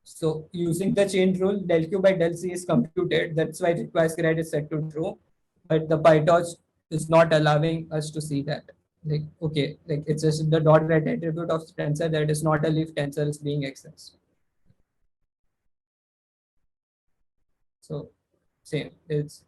So using the chain rule, del Q by del C is computed. That's why request grad is set to true, but the PyTorch is not allowing us to see that. Like, okay, like it's just the dot grad attribute of tensor that is not a leaf tensor is being accessed. So same, it's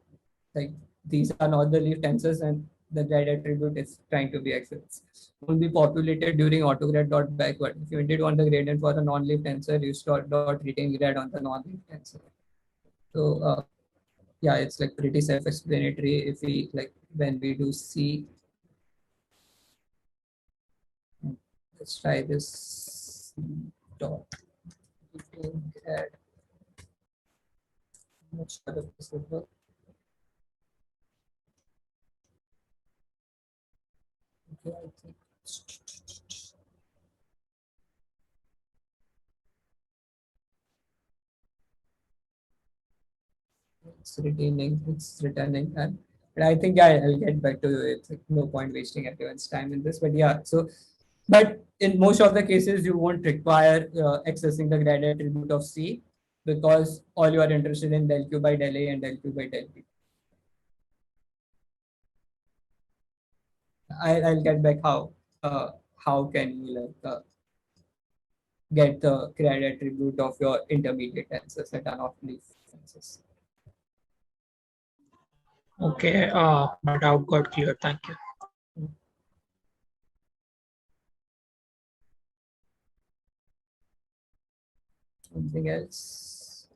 like these are not the leaf tensors and the grad attribute is trying to be accessed. Will be populated during autograd dot backward. If you did want the gradient for a non-leaf tensor, you start dot retain grad on the non-leaf tensor. So yeah, it's like pretty self-explanatory. If we like when we do C, let's try this dot. Add. I'm not sure if this would work. Okay, I think it's returning, and but I think I'll get back to you. It's like no point wasting everyone's time in this, but yeah. So, but in most of the cases, you won't require accessing the grad attribute of C because all you are interested in del Q by del A and del Q by del B. I'll get back how can you like get the grad attribute of your intermediate tensors that are not leaf tensors. Okay, my doubt got clear. Thank you. Something else?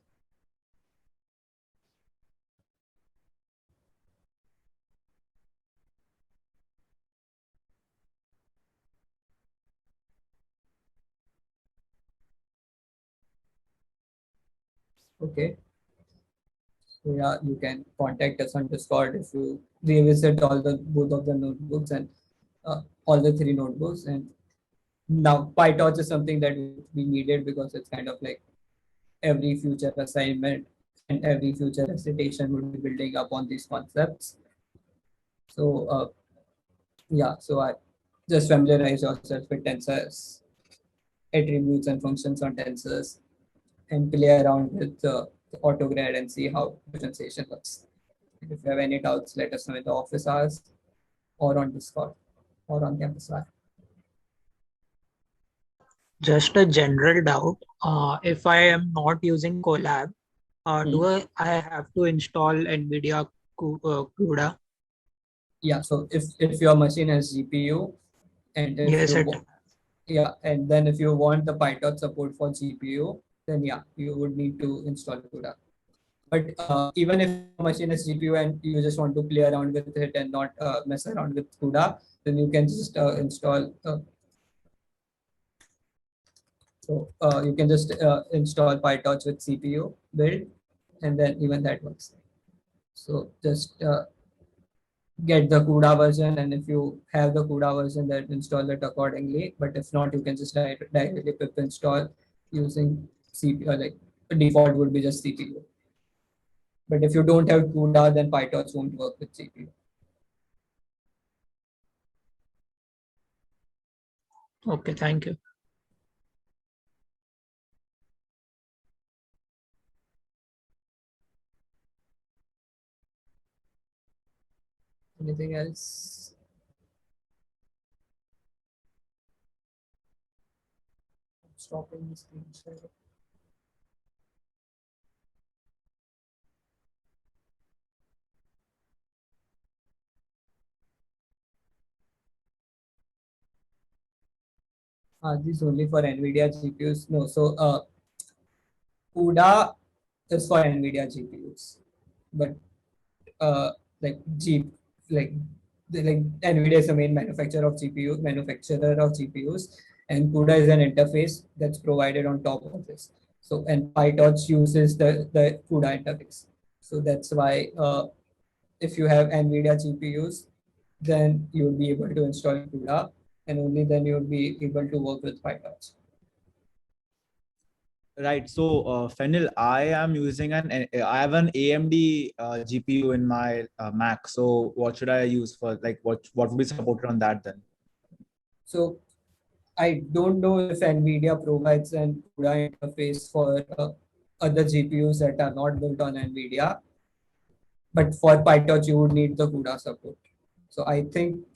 Okay. So yeah, you can contact us on Discord if you revisit all the both of the notebooks and all the three notebooks. And now PyTorch is something that we needed because it's kind of like every future assignment and every future recitation would be building up on these concepts. So yeah, so I just familiarize yourself with tensors, attributes and functions on tensors, and play around with the AutoGrad and see how differentiation looks. If you have any doubts, let us know in the office hours or on Discord or on campus live. Just a general doubt. If I am not using Colab, do I have to install NVIDIA CUDA? Yeah, so if your machine has GPU and if Yes, and then if you want the PyTorch support for GPU, then yeah, you would need to install CUDA. But even if your machine has GPU and you just want to play around with it and not mess around with CUDA, then you can just install. You can just install PyTorch with CPU build, and then even that works. So just get the CUDA version, and if you have the CUDA version, then install it accordingly. But if not, you can just directly pip install using CPU. Like default would be just CPU. But if you don't have CUDA, then PyTorch won't work with CPU. Okay, thank you. Anything else? Stopping the screen share. This is only for NVIDIA GPUs. No, so CUDA is for NVIDIA GPUs, but like like NVIDIA is the main manufacturer of GPUs, and CUDA is an interface that's provided on top of this. So and PyTorch uses the CUDA interface. So that's why if you have NVIDIA GPUs, then you will be able to install CUDA, and only then you will be able to work with PyTorch. Right. So, Fenil, I have an AMD GPU in my Mac. So, what should I use for? Like, what would be supported on that then? So, I don't know if NVIDIA provides an CUDA interface for other GPUs that are not built on NVIDIA, but for PyTorch, you would need the CUDA support. So I think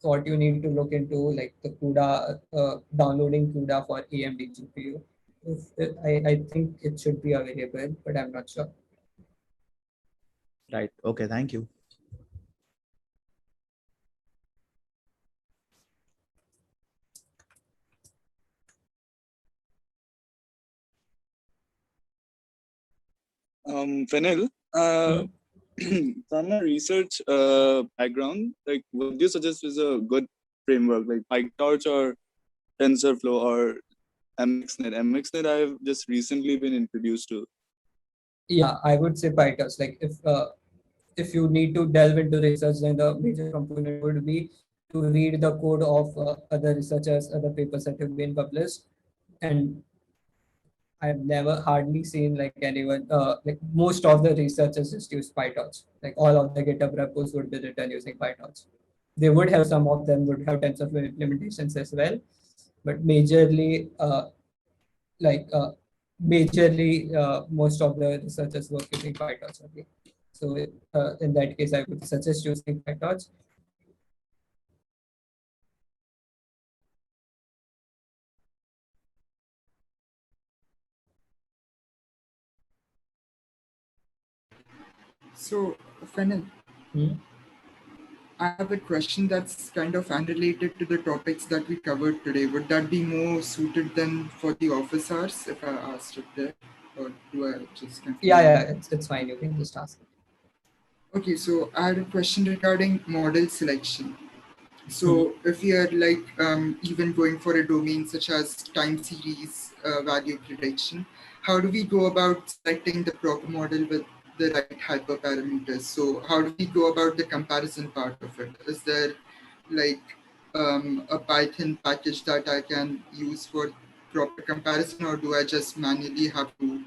what you need to look into, like the CUDA, downloading CUDA for AMD GPU. I think it should be available, but I'm not sure. Right. Okay. Thank you. Fenil, from a research background, like what do you suggest is a good framework, like PyTorch or TensorFlow or MXNet? MXNet I've just recently been introduced to. Yeah, I would say PyTorch. Like if you need to delve into research, then the major component would be to read the code of other researchers, other papers that have been published. And I've never hardly seen like anyone, like most of the researchers just use PyTorch. Like all of the GitHub repos would be written using PyTorch. They would have, some of them would have TensorFlow implementations as well, but majorly, like majorly, most of the researchers work using PyTorch only. So in that case, I would suggest using PyTorch. So, Fennel, I have a question that's kind of unrelated to the topics that we covered today. Would that be more suited than for the office hours if I asked it there? Or do I just continue? Yeah, it's fine. You can just ask. Okay, so I had a question regarding model selection. So if we are like even going for a domain such as time series value prediction, how do we go about selecting the proper model with the right hyperparameters? So how do we go about the comparison part of it? Is there like a Python package that I can use for proper comparison, or do I just manually have to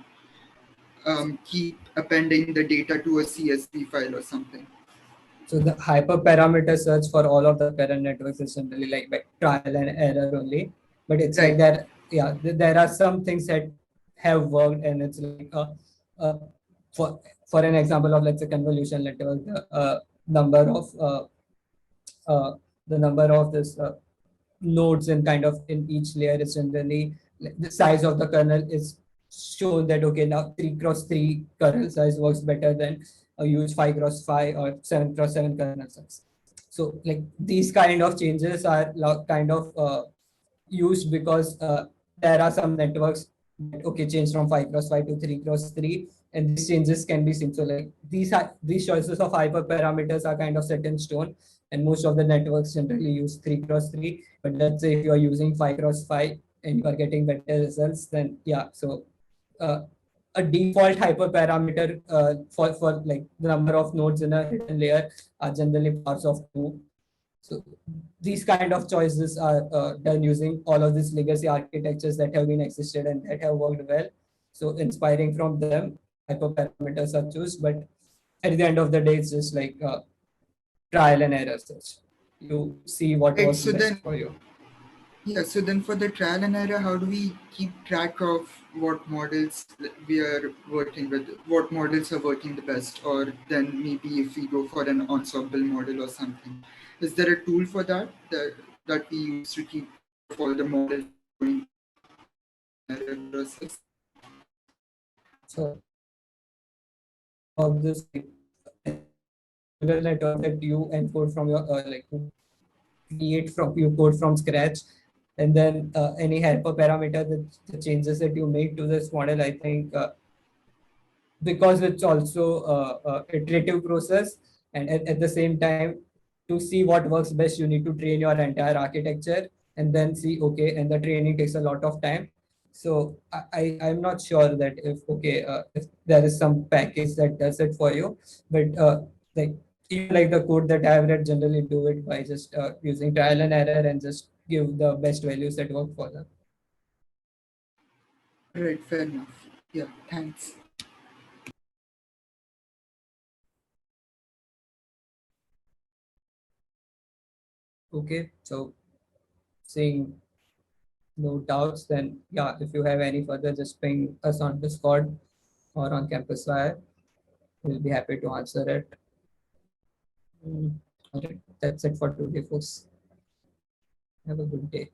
keep appending the data to a CSV file or something? So the hyperparameter search for all of the current networks is generally like by trial and error only. But it's like that, yeah, there are some things that have worked, and it's like for an example of, let's say, convolution network, the number of the number of this nodes in kind of in each layer is generally, like, the size of the kernel is shown that okay, now 3x3 kernel size works better than a huge 5x5 or 7x7 kernel size. So like these kind of changes are kind of used because there are some networks that okay change from 5x5 to 3x3, and these changes can be seen. So like these choices of hyperparameters are kind of set in stone, and most of the networks generally use 3x3. But let's say if you are using 5x5 and you are getting better results, then yeah, so a default hyperparameter for like the number of nodes in a hidden layer are generally powers of 2. So these kind of choices are done using all of these legacy architectures that have been existed and that have worked well. So inspiring from them, hyperparameters are chosen, but at the end of the day, it's just like trial and error search. You see what works best for you. Yeah, so then for the trial and error, how do we keep track of what models we are working with, what models are working the best, or then maybe if we go for an ensemble model or something, is there a tool for that that we use to keep all the models going error process? So of this network that you encode from your like create from you code from scratch, and then any hyperparameter, the changes that you make to this model, I think because it's also iterative process, and at the same time, to see what works best, you need to train your entire architecture and then see okay, and the training takes a lot of time. So I'm not sure that if there is some package that does it for you, but like even like the code that I've read generally do it by just using trial and error and just give the best values that work for them. Right, fair enough. Yeah, thanks. Okay, so seeing no doubts, then yeah, if you have any further, just ping us on Discord or on Campus Wire. We'll be happy to answer it. All right, that's it for today, folks. Have a good day.